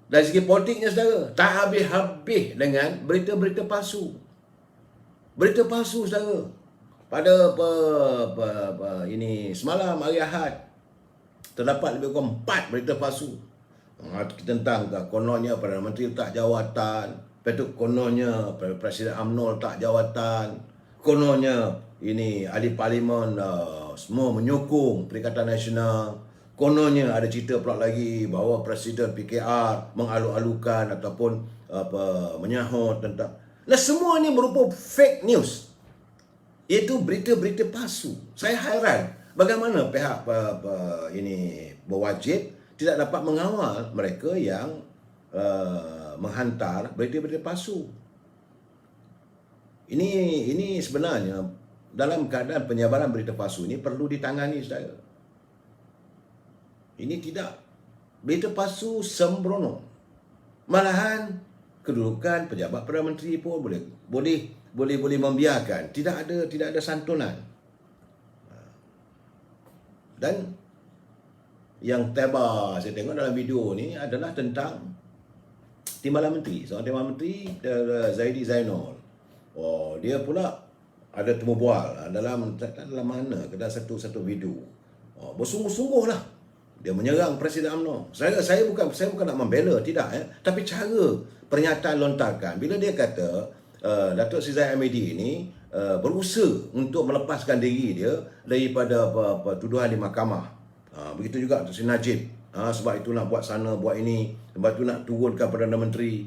Dari segi politiknya, saudara, tak habis-habis dengan berita-berita palsu. Berita palsu, saudara. Pada semalam hari Ahad terdapat lebih kurang 4 berita palsu tentang kononnya Perdana Menteri letak jawatan, lepas tu kononnya Presiden UMNO letak jawatan, kononnya ahli parlimen semua menyokong Perikatan Nasional, kononnya ada cerita pula lagi bahawa Presiden PKR mengalu-alukan ataupun menyahut tentang. Semua ini merupakan fake news. Iaitu berita-berita palsu. Saya hairan bagaimana pihak berwajib tidak dapat mengawal mereka yang menghantar berita-berita palsu. Ini sebenarnya dalam keadaan penyebaran berita palsu ini perlu ditangani, saudara. Ini tidak. Berita palsu sembrono. Malahan kedudukan pejabat Perdana Menteri pun boleh membiarkan, tidak ada santunan. Dan yang tebar saya tengok dalam video ni adalah tentang Timbalan Menteri, seorang Timbalan Menteri Zaidi Zainul. Dia pula ada temu bual dalam mana ke dalam satu video. bersungguh-sungguh lah dia menyerang Presiden UMNO. Saya bukan nak membela, tidak, tapi cara pernyataan lontarkan bila dia kata Datuk Sri Zahid Hamidi ini berusaha untuk melepaskan diri dia daripada tuduhan di mahkamah. Begitu juga Datuk Sri Najib. Sebab itu nak buat sana, buat ini. Sebab itu nak turunkan Perdana Menteri.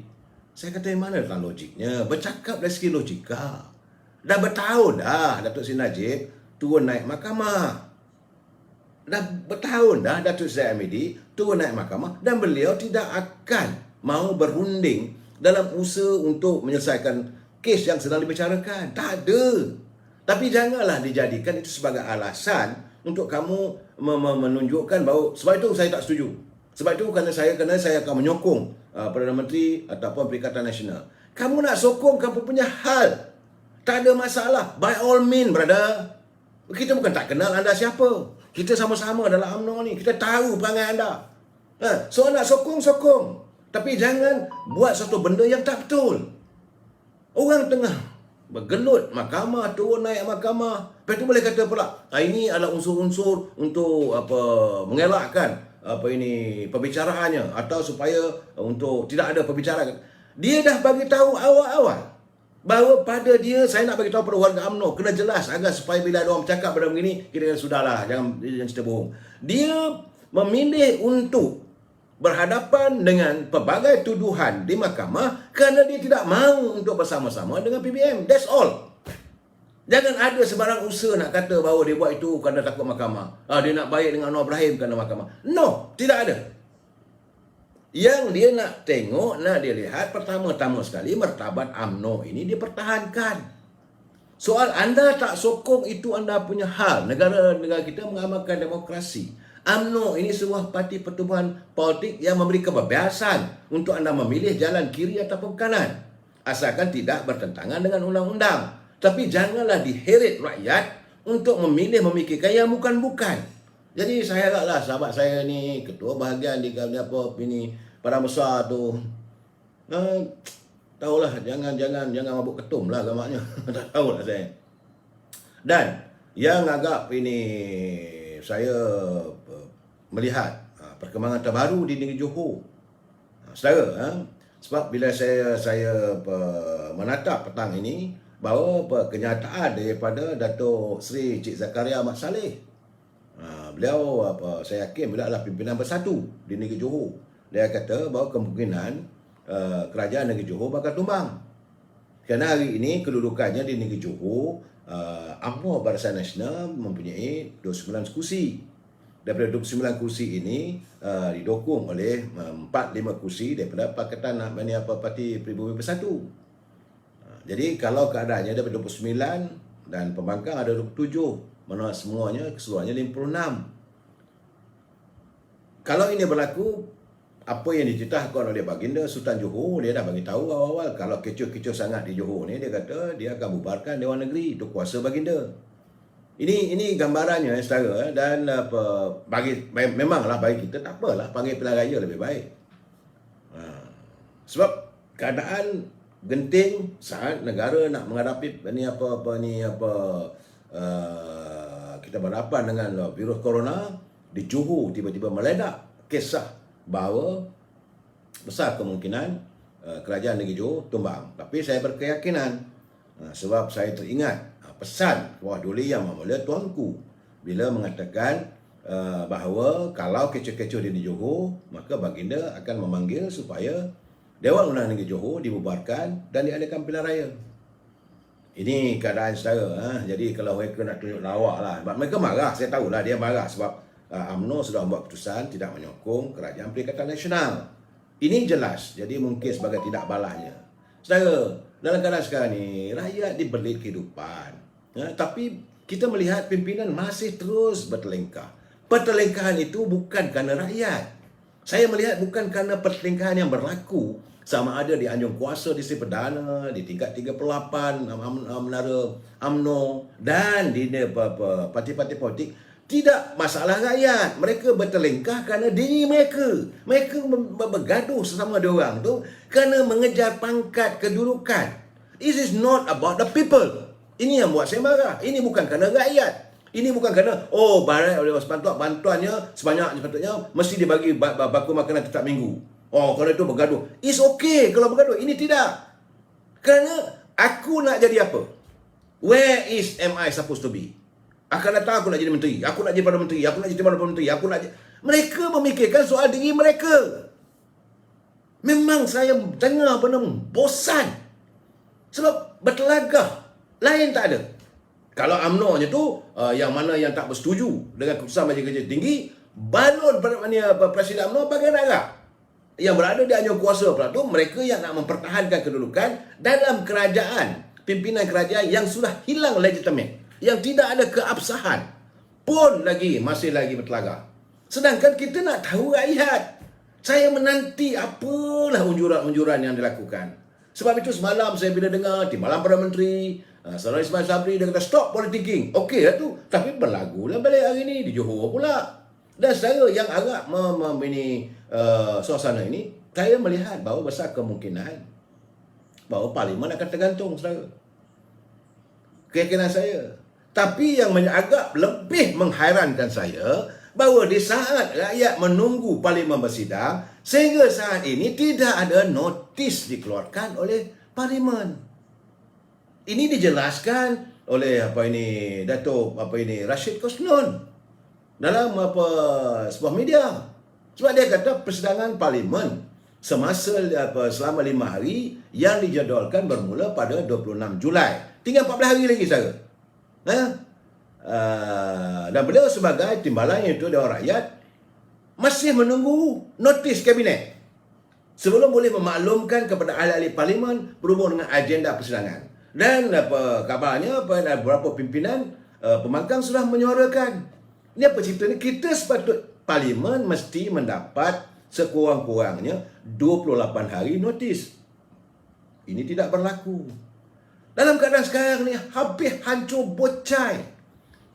Saya kata, mana dalam logiknya? Bercakap dari segi logika. Dah bertahun dah Datuk Sri Najib turun naik mahkamah. Dah bertahun dah Datuk Sri Zahid Hamidi turun naik mahkamah. Dan beliau tidak akan mahu berunding dalam usaha untuk menyelesaikan kes yang sedang dibicarakan. Tak ada. Tapi janganlah dijadikan itu sebagai alasan untuk kamu menunjukkan bahawa sebab itu saya tak setuju. Sebab itu kerana saya akan menyokong Perdana Menteri ataupun Perikatan Nasional. Kamu nak sokong kamu punya hal. Tak ada masalah. By all means, brother. Kita bukan tak kenal anda siapa. Kita sama-sama dalam UMNO ni. Kita tahu perangai anda. So nak sokong. Tapi jangan buat satu benda yang tak betul. Orang tengah bergelut mahkamah, turun naik mahkamah. Lepas tu boleh kata pula, ini adalah unsur-unsur untuk mengelakkan pembicaraannya atau supaya untuk tidak ada pembicaraan. Dia dah bagi tahu awal-awal bahawa pada dia, saya nak bagi tahu pada warga UMNO, kena jelas agar supaya bila ada orang bercakap pada begini, kita kata sudahlah, jangan cerita bohong. Dia memilih untuk berhadapan dengan pelbagai tuduhan di mahkamah kerana dia tidak mahu untuk bersama-sama dengan PBM. That's all. Jangan ada sebarang usaha nak kata bahawa dia buat itu kerana takut mahkamah. Dia nak baik dengan Anwar Ibrahim kerana mahkamah. No, tidak ada. Yang dia nak tengok, nak dia lihat, pertama-tama sekali martabat UMNO ini dipertahankan. Soal anda tak sokong itu anda punya hal. Negara kita mengamalkan demokrasi. UMNO ini sebuah parti pertubuhan politik yang memberi kebebasan untuk anda memilih jalan kiri ataupun kanan. Asalkan tidak bertentangan dengan undang-undang. Tapi janganlah diheret rakyat untuk memikirkan yang bukan-bukan. Jadi saya haraplah sahabat saya ni, ketua bahagian di ini, Padang Besar tu, tahulah, jangan mabuk ketum lah gamaknya. Tak tahulah saya. Dan yang agak ini saya melihat perkembangan terbaru di negeri Johor. Saudara, sebab bila saya menatap petang ini bahawa kenyataan daripada Datuk Seri Cik Zakaria Ahmad Saleh. Beliau saya yakin beliau adalah pimpinan bersatu di negeri Johor. Dia kata bahawa kemungkinan kerajaan negeri Johor bakal tumbang. Kerana hari ini kedudukannya di negeri Johor, UMNO Barisan Nasional mempunyai 29 kursi. Daripada 29 kursi ini didukung oleh 4-5 kursi daripada Pakatan Parti Pribumi Bersatu. Jadi kalau keadaannya daripada 29 dan pembangkang ada 27, mana semuanya keseluruhannya 56. Kalau ini berlaku, apa yang diceritakan oleh Baginda Sultan Johor, dia dah bagi tahu awal-awal kalau kecoh-kecoh sangat di Johor ni, dia kata dia akan bubarkan Dewan Negeri, itu kuasa Baginda. Ini gambarannya saudara, dan memanglah bagi kita tak apalah, panggil pilihan raya lebih baik. Sebab keadaan genting saat negara nak menghadapi kita berhadapan dengan virus corona. Di Johor tiba-tiba meledak kisah bahawa besar kemungkinan kerajaan negeri Johor tumbang. Tapi saya berkeyakinan, sebab saya teringat pesan Wah Duli Yang Mulia Tuanku bila mengatakan bahawa kalau kecoh-kecoh di Johor, maka Baginda akan memanggil supaya Dewan Undangan Negeri Johor dibubarkan dan diadakan pilihan raya. Ini keadaan saudara. Jadi kalau mereka nak tunjuk lawak lah. Mereka marah, saya tahulah dia marah sebab UMNO sudah membuat keputusan tidak menyokong kerajaan Perikatan Nasional. Ini jelas, jadi mungkin sebagai tidak balahnya. Saudara, dalam keadaan sekarang ni, rakyat dibelit kehidupan. Tapi kita melihat pimpinan masih terus bertelingkah. Pertelingkahan itu bukan kerana rakyat. Saya melihat bukan kerana pertelingkahan yang berlaku sama ada di anjung kuasa Distrik Perdana, di tingkat 38 menara UMNO dan di parti-parti politik. Tidak masalah rakyat. Mereka bertelingkah kerana diri mereka. Mereka bergaduh sesama diorang tu kerana mengejar pangkat kedudukan. This is not about the people. Ini yang buat saya marah. Ini bukan kerana rakyat. Ini bukan kerana, barat oleh bantuannya sebanyak sepatutnya, mesti dibagi baku makanan setiap minggu. Kalau itu bergaduh. It's okay kalau bergaduh. Ini tidak. Kerana aku nak jadi apa? Where am I supposed to be? Akan datang aku nak jadi menteri. Aku nak jadi Perdana Menteri. Aku nak jadi Perdana Menteri. Mereka memikirkan soal diri mereka. Memang saya dengar benda bosan. Sebab bertelagah. Lain tak ada. Kalau UMNO-nya tu, yang mana yang tak bersetuju dengan keputusan Majlis Kerja Tinggi, balon Presiden UMNO bagai negara. Yang berada di anjung kuasa pula tu, mereka yang nak mempertahankan kedudukan dalam kerajaan, pimpinan kerajaan yang sudah hilang legitimate, yang tidak ada keabsahan, pun masih lagi bertelagah. Sedangkan kita nak tahu rakyat. Saya menanti apalah unjuran-unjuran yang dilakukan. Sebab itu semalam saya bila dengar Timbalan Perdana Menteri, Saudara Ismail Sabri, dia kata stop politicking. Okey lah tu. Tapi berlagulah balik hari ni di Johor pula. Dan saya yang agak suasana ini, saya melihat bahawa besar kemungkinan bahawa Parlimen akan tergantung, saudara. Keyakinan saya. Tapi yang agak lebih menghairankan saya, bahawa di saat rakyat menunggu Parlimen bersidang, sehingga saat ini tidak ada notis dikeluarkan oleh Parlimen. Ini dijelaskan oleh Dato' Rashid Kosnon dalam sebuah media. Sebab dia kata persidangan Parlimen selama 5 hari yang dijadualkan bermula pada 26 Julai. Tinggal 14 hari lagi, saudara. Dan beliau sebagai timbalan iaitu Dewan Rakyat masih menunggu notis kabinet sebelum boleh memaklumkan kepada ahli-ahli Parlimen berhubung dengan agenda persidangan. Dan kabarnya beberapa pimpinan pembangkang sudah menyuarakan. Ini apa cerita ni? Kita Parlimen mesti mendapat sekurang-kurangnya 28 hari notis. Ini tidak berlaku. Dalam keadaan sekarang ni habis hancur bocai.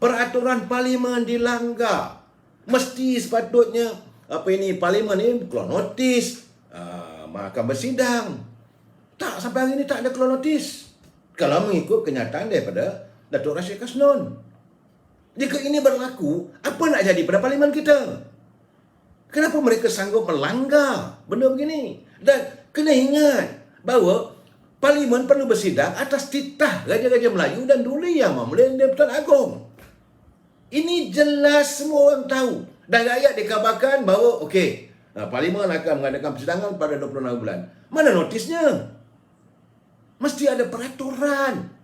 Peraturan Parlimen dilanggar. Mesti sepatutnya Parlimen ni keluar notis, akan bersidang. Tak, sampai hari ni tak ada keluar notis. Kalau mengikut kenyataan daripada Dato' Rashid Kosnon. Jika ini berlaku, apa nak jadi pada Parlimen kita? Kenapa mereka sanggup melanggar benda begini? Dan kena ingat bahawa Parlimen perlu bersidang atas titah Raja-Raja Melayu dan Duli Yang Maha Mulia Di-Pertuan Agong. Ini jelas semua orang tahu. Dan rakyat dikabarkan bahawa Parlimen akan mengadakan persidangan pada 26 bulan. Mana notisnya? Mesti ada peraturan.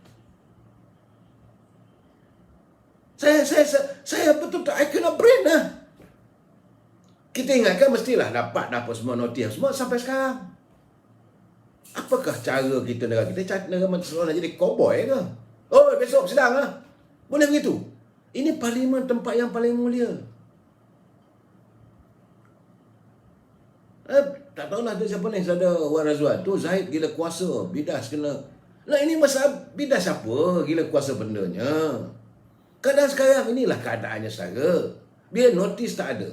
Saya betul tak, I cannot brain lah. Kita ingatkan mestilah dapat semua notis semua sampai sekarang. Apakah cara kita negara kita? Negara nak jadi cowboy ke? Besok sedang lah. Boleh begitu? Ini Parlimen tempat yang paling mulia. Tak tahulah tu siapa ni, Sada Wan Razwan. Tu Zahid gila kuasa, bidas kena. Lah ini masalah bidas apa? Gila kuasa bendanya. Keadaan sekarang inilah keadaannya, saudara. Dia notis tak ada.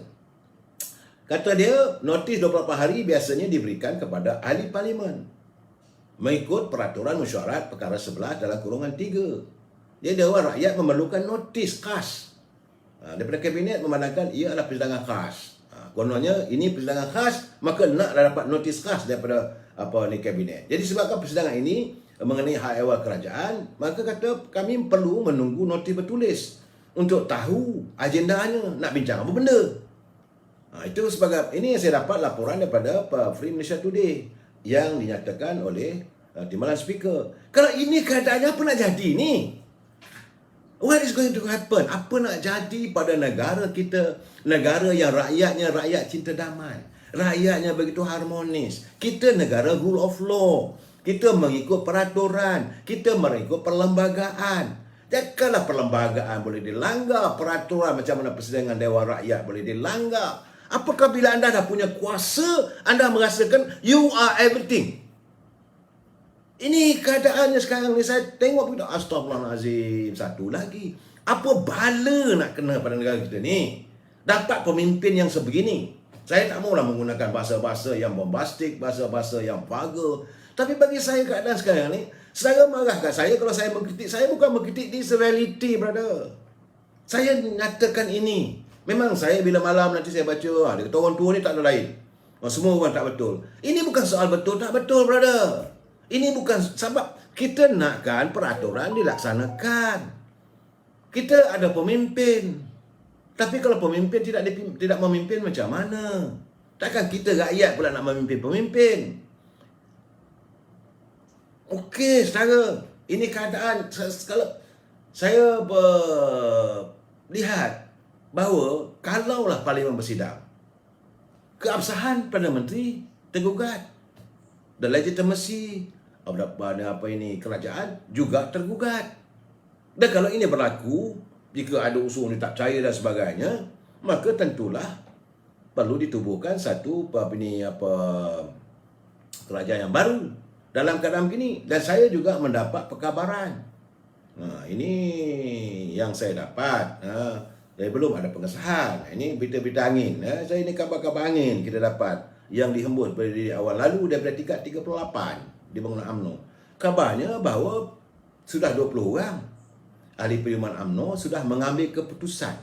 Kata dia, notis 28 hari biasanya diberikan kepada ahli Parlimen mengikut peraturan mesyuarat perkara 11 dalam kurungan 3. Jadi Dewan Rakyat memerlukan notis khas daripada Kabinet memandangkan ia adalah persidangan khas. Kononnya ini persidangan khas, maka naklah dapat notis khas daripada Kabinet. Jadi sebabkan persidangan ini mengenai hak ehwal kerajaan, maka kata kami perlu menunggu notis bertulis untuk tahu agendanya, nak bincang apa benda. Itu sebagai ini yang saya dapat laporan daripada Free Malaysia Today yang dinyatakan oleh Timbalan Speaker. Kalau ini keadaannya, apa nak jadi ni? What is going to happen? Apa nak jadi pada negara kita? Negara yang rakyatnya rakyat cinta damai. Rakyatnya begitu harmonis. Kita negara rule of law. Kita mengikut peraturan. Kita mengikut perlembagaan. Janganlah perlembagaan boleh dilanggar. Peraturan macam mana persidangan Dewan Rakyat boleh dilanggar. Apakah bila anda dah punya kuasa, anda merasakan you are everything? Ini keadaannya sekarang ni. Saya tengok begitu. Astaghfirullahalazim. Satu lagi. Apa bala nak kena pada negara kita ni? Dapat pemimpin yang sebegini. Saya tak maulah menggunakan bahasa-bahasa yang bombastik, bahasa-bahasa yang vulgar. Tapi bagi saya keadaan sekarang ni, saudara marah kat saya kalau saya mengkritik. Saya bukan mengkritik this reality, brother. Saya nyatakan ini. Memang saya bila malam nanti saya baca, dia kata orang tua ni tak ada lain. Semua orang tak betul. Ini bukan soal betul tak betul, brother. Ini bukan sebab kita nakkan peraturan dilaksanakan. Kita ada pemimpin. Tapi kalau pemimpin tidak memimpin macam mana? Takkan kita rakyat pula nak memimpin pemimpin? Okey, saudara. Ini keadaan kalau saya lihat bahawa kalaulah Parlimen bersidang, keabsahan Perdana Menteri tergugat. The legitimacy of kerajaan juga tergugat. Dan kalau ini berlaku, jika ada usul ni tak percaya dan sebagainya, maka tentulah perlu ditubuhkan satu kerajaan yang baru dalam keadaan begini. Dan saya juga mendapat perkabaran. Ini yang saya dapat. Saya belum ada pengesahan. Ini berita-berita angin. Saya ini kabar-kabar angin kita dapat yang dihembus dari awal lalu daripada tingkat 38 di bangunan UMNO. Kabarnya bahawa sudah 20 orang ahli parlimen UMNO sudah mengambil keputusan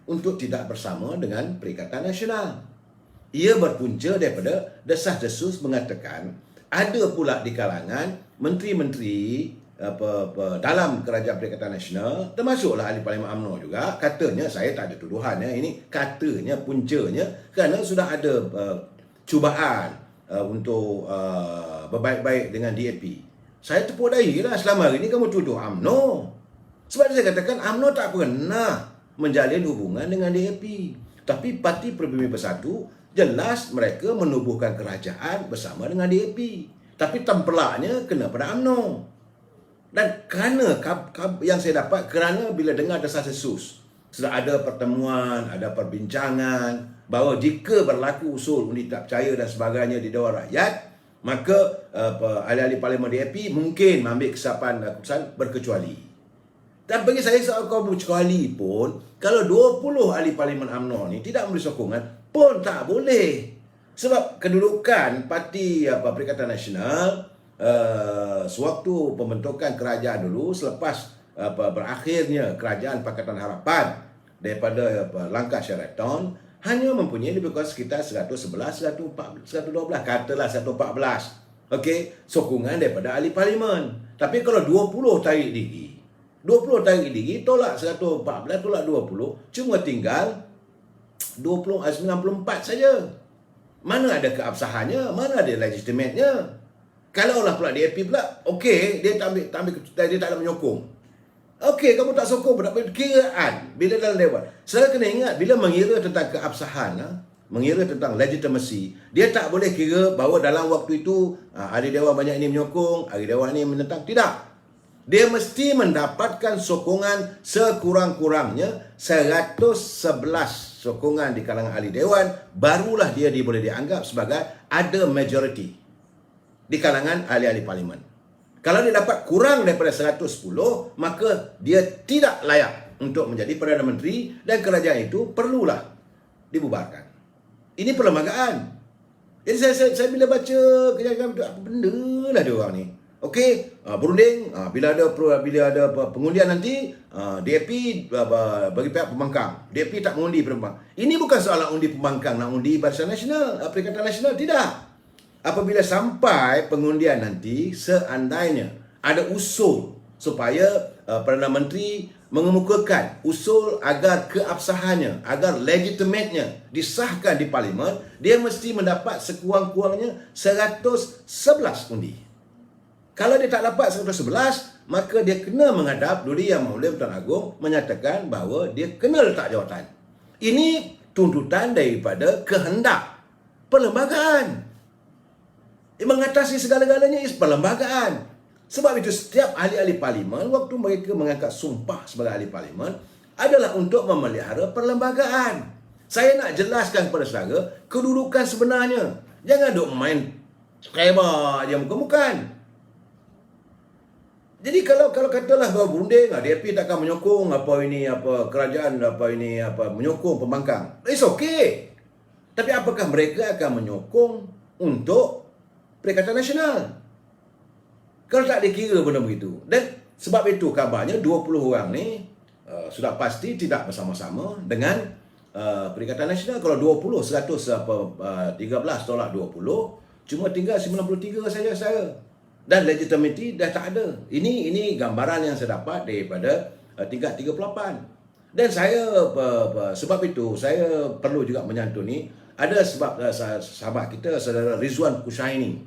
untuk tidak bersama dengan Perikatan Nasional. Ia berpunca daripada desas-desus mengatakan ada pula di kalangan menteri-menteri dalam Kerajaan Perikatan Nasional, termasuklah ahli parlimen UMNO juga, katanya, saya tak ada tuduhan, ini katanya puncanya kerana sudah ada cubaan untuk berbaik-baik dengan DAP. Saya tepuk dahi lah, selama hari ini kamu tuduh UMNO. Sebab saya katakan UMNO tak pernah menjalin hubungan dengan DAP. Tapi Parti Pribumi Bersatu jelas mereka menubuhkan kerajaan bersama dengan DAP. Tapi tempelaknya kena pada UMNO. Dan kerana yang saya dapat, kerana bila dengar desas-desus, sudah ada pertemuan, ada perbincangan bahawa jika berlaku usul undi tak percaya dan sebagainya di Dewan Rakyat, maka ahli-ahli Parlimen DAP mungkin mengambil keputusan berkecuali. Dan bagi saya soal kaum berkecuali pun, kalau 20 ahli Parlimen UMNO ni tidak memberi sokongan pun tak boleh. Sebab kedudukan Parti Perikatan Nasional sewaktu pembentukan kerajaan dulu, selepas berakhirnya kerajaan Pakatan Harapan daripada langkah Sheraton, hanya mempunyai lebih kurang sekitar 111, 112, katalah 114. Okey, sokongan daripada ahli parlimen. Tapi kalau 20 tarik diri, 20 tarik diri, tolak 114, tolak 20, cuma tinggal 94 saja. Mana ada keabsahannya? Mana ada legitimatenya? Kalau lah pula DAP pula, okey, dia tak nak menyokong. Okey, kamu tak sokong, berapa kiraan bila dalam dewan. Saya kena ingat, bila mengira tentang keabsahan, mengira tentang legitimasi, dia tak boleh kira bahawa dalam waktu itu ahli dewan banyak ini menyokong, ahli dewan ini menentang. Tidak. Dia mesti mendapatkan sokongan sekurang-kurangnya 111 sokongan di kalangan ahli dewan, barulah dia boleh dianggap sebagai ada majority di kalangan ahli-ahli parlimen. Kalau dia dapat kurang daripada 110, maka dia tidak layak untuk menjadi Perdana Menteri dan kerajaan itu perlulah dibubarkan. Ini perlembagaan. Jadi saya bila baca kejadian apa benda lah dia orang ni. Okey, berunding bila ada pengundian nanti, DAP bagi pihak pembangkang. DAP tak mengundi pembangkang. Ini bukan soalan undi pembangkang nak undi Barisan Nasional, Perikatan Nasional, tidak. Apabila sampai pengundian nanti, seandainya ada usul supaya Perdana Menteri mengemukakan usul agar keabsahannya, agar legitimatenya disahkan di Parlimen, dia mesti mendapat sekurang-kurangnya 111 undi. Kalau dia tak dapat 111, maka dia kena menghadap Duli Yang Mulia Pertuan Agong menyatakan bahawa dia kena letak jawatan. Ini tuntutan daripada kehendak perlembagaan. Mengatasi segala-galanya is perlembagaan. Sebab itu setiap ahli-ahli parlimen, waktu mereka mengangkat sumpah sebagai ahli parlimen, adalah untuk memelihara perlembagaan. Saya nak jelaskan kepada saudara kedudukan sebenarnya. Jangan duk main skema je bukan. Jadi kalau katalah bahawa berunding, DAP takkan menyokong kerajaan menyokong pembangkang. It's okay. Tapi apakah mereka akan menyokong untuk Perikatan Nasional? Kalau tak dikira benda begitu. Dan sebab itu kabarnya 20 orang ni sudah pasti tidak bersama-sama dengan Perikatan Nasional. Kalau 20, 13 tolak 20, cuma tinggal 93 saja saya. Dan legitimity dah tak ada. Ini gambaran yang saya dapat daripada tingkat 38. Dan saya sebab itu saya perlu juga menyantuni ada sebab sahabat kita saudara Rizwan Kushaini.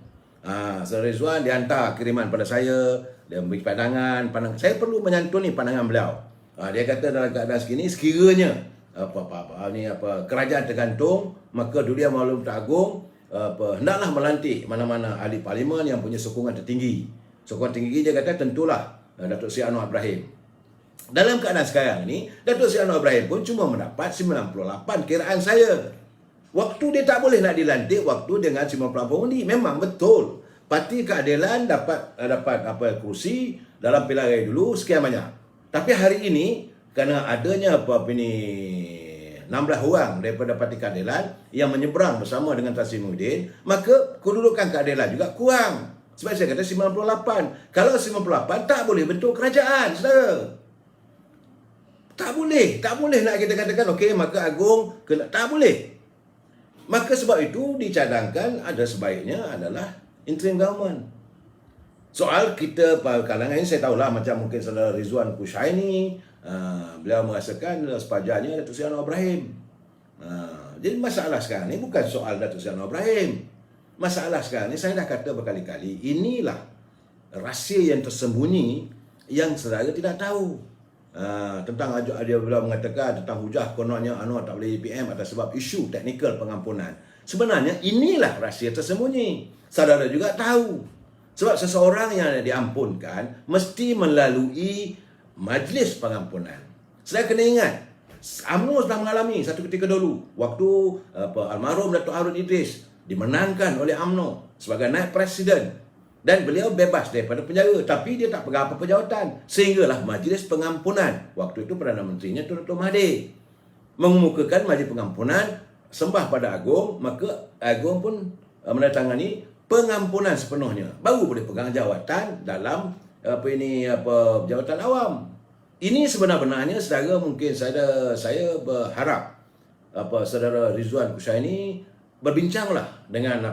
Saudara Rizwan dia hantar kiriman pada saya, dia beri pandangan. Saya perlu menyantuni pandangan beliau. Dia kata dalam keadaan segini sekiranya kerajaan tergantung, maka Duli Yang Mahkamah Agung hendaklah melantik mana-mana ahli parlimen yang punya sokongan tertinggi. Sokongan tinggi dia kata tentulah Datuk Seri Anwar Ibrahim. Dalam keadaan sekarang ini, Datuk Seri Anwar Ibrahim pun cuma mendapat 98 kiraan saya. Waktu dia tak boleh nak dilantik, waktu dengan 98 undi. Memang betul. Parti Keadilan dapat kursi dalam pilihan raya dulu sekian banyak. Tapi hari ini kerana adanya 16 orang daripada Parti Keadilan yang menyeberang bersama dengan Tan Sri Muhyiddin, maka kedudukan keadilan juga kurang. Sebab saya kata 98. Kalau 98 tak boleh bentuk kerajaan, saudara. Tak boleh nak kita katakan okey maka Agung kena, tak boleh. Maka sebab itu dicadangkan ada sebaiknya adalah interim government. Soal kita kalangan ini saya tahulah macam mungkin saudara Rizwan Kushaini, beliau merasakan sepajarnya Datuk Seri Anwar Ibrahim. Jadi masalah sekarang ni bukan soal Datuk Seri Anwar Ibrahim. Masalah sekarang ni saya dah kata berkali-kali, inilah rahsia yang tersembunyi yang saudara tidak tahu. Tentang dia beliau mengatakan tentang hujah kononnya Anwar tak boleh PM atas sebab isu teknikal pengampunan. Sebenarnya inilah rahsia tersembunyi. Saudara juga tahu. Sebab seseorang yang diampunkan mesti melalui majlis pengampunan. Saya kena ingat, UMNO sudah mengalami satu ketika dulu waktu almarhum Datuk Harun Idris dimenangkan oleh UMNO sebagai naib presiden. Dan beliau bebas daripada penjara. Tapi dia tak pegang apa-apa jawatan. Sehinggalah Majlis Pengampunan. Waktu itu Perdana Menterinya Tun Dr. Mahathir mengemukakan Majlis Pengampunan, sembah pada Agung. Maka Agung pun menandatangani pengampunan sepenuhnya. Baru boleh pegang jawatan dalam jawatan awam. Ini sebenar-benarnya saudara, mungkin saya berharap saudara Rizwan Kushaini berbincanglah dengan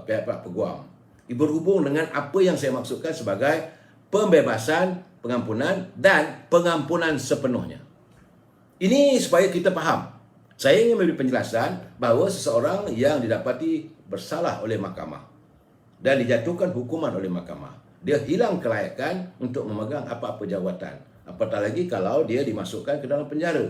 pihak-pihak peguam. Berhubung dengan apa yang saya maksudkan sebagai pembebasan, pengampunan dan pengampunan sepenuhnya. Ini supaya kita faham. Saya ingin memberi penjelasan bahawa seseorang yang didapati bersalah oleh mahkamah dan dijatuhkan hukuman oleh mahkamah, dia hilang kelayakan untuk memegang apa-apa jawatan. Apatah lagi kalau dia dimasukkan ke dalam penjara.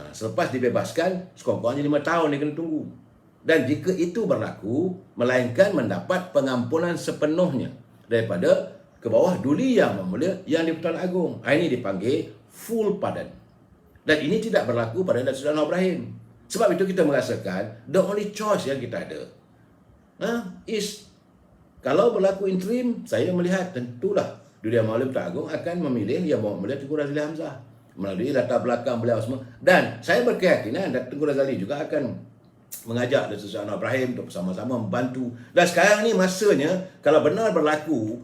Selepas dibebaskan, sekurang-kurangnya 5 tahun dia kena tunggu. Dan jika itu berlaku, melainkan mendapat pengampunan sepenuhnya daripada ke bawah Duli Yang Mulia yang di-Pertuan Agong. Ini dipanggil full pardon. Dan ini tidak berlaku pada Datuk Seri Anwar Ibrahim. Sebab itu kita merasakan the only choice yang kita ada is kalau berlaku interim, saya melihat tentulah Duli Yang Mulia Pertuan Agong akan memilih Yang Mulia Tengku Razali Hamzah melalui latar belakang beliau semua. Dan saya berkeyakinan Tengku Razali juga akan mengajak Datuk Seri Anwar Ibrahim untuk bersama-sama membantu. Dan sekarang ni masanya kalau benar berlaku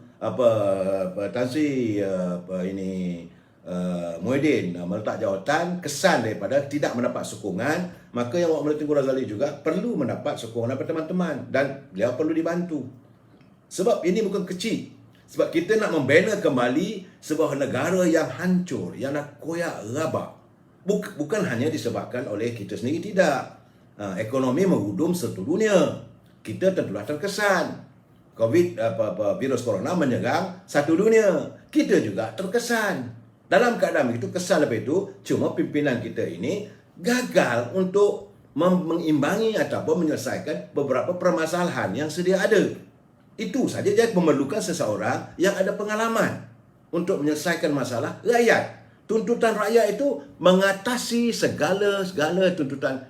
Tan Sri Muhyiddin meletak jawatan kesan daripada tidak mendapat sokongan, maka Yang Mulia Tengku Razali juga perlu mendapat sokongan daripada teman-teman dan beliau perlu dibantu. Sebab ini bukan kecil. Sebab kita nak membina kembali sebuah negara yang hancur, yang nak koyak rabak. Bukan hanya disebabkan oleh kita sendiri, tidak. Ekonomi menghudum seluruh dunia. Kita tentulah terkesan. Virus corona menyerang satu dunia. Kita juga terkesan. Dalam keadaan begitu, kesan lepas itu, cuma pimpinan kita ini gagal untuk mengimbangi ataupun menyelesaikan beberapa permasalahan yang sedia ada. Itu saja dia memerlukan seseorang yang ada pengalaman untuk menyelesaikan masalah rakyat. Tuntutan rakyat itu mengatasi segala tuntutan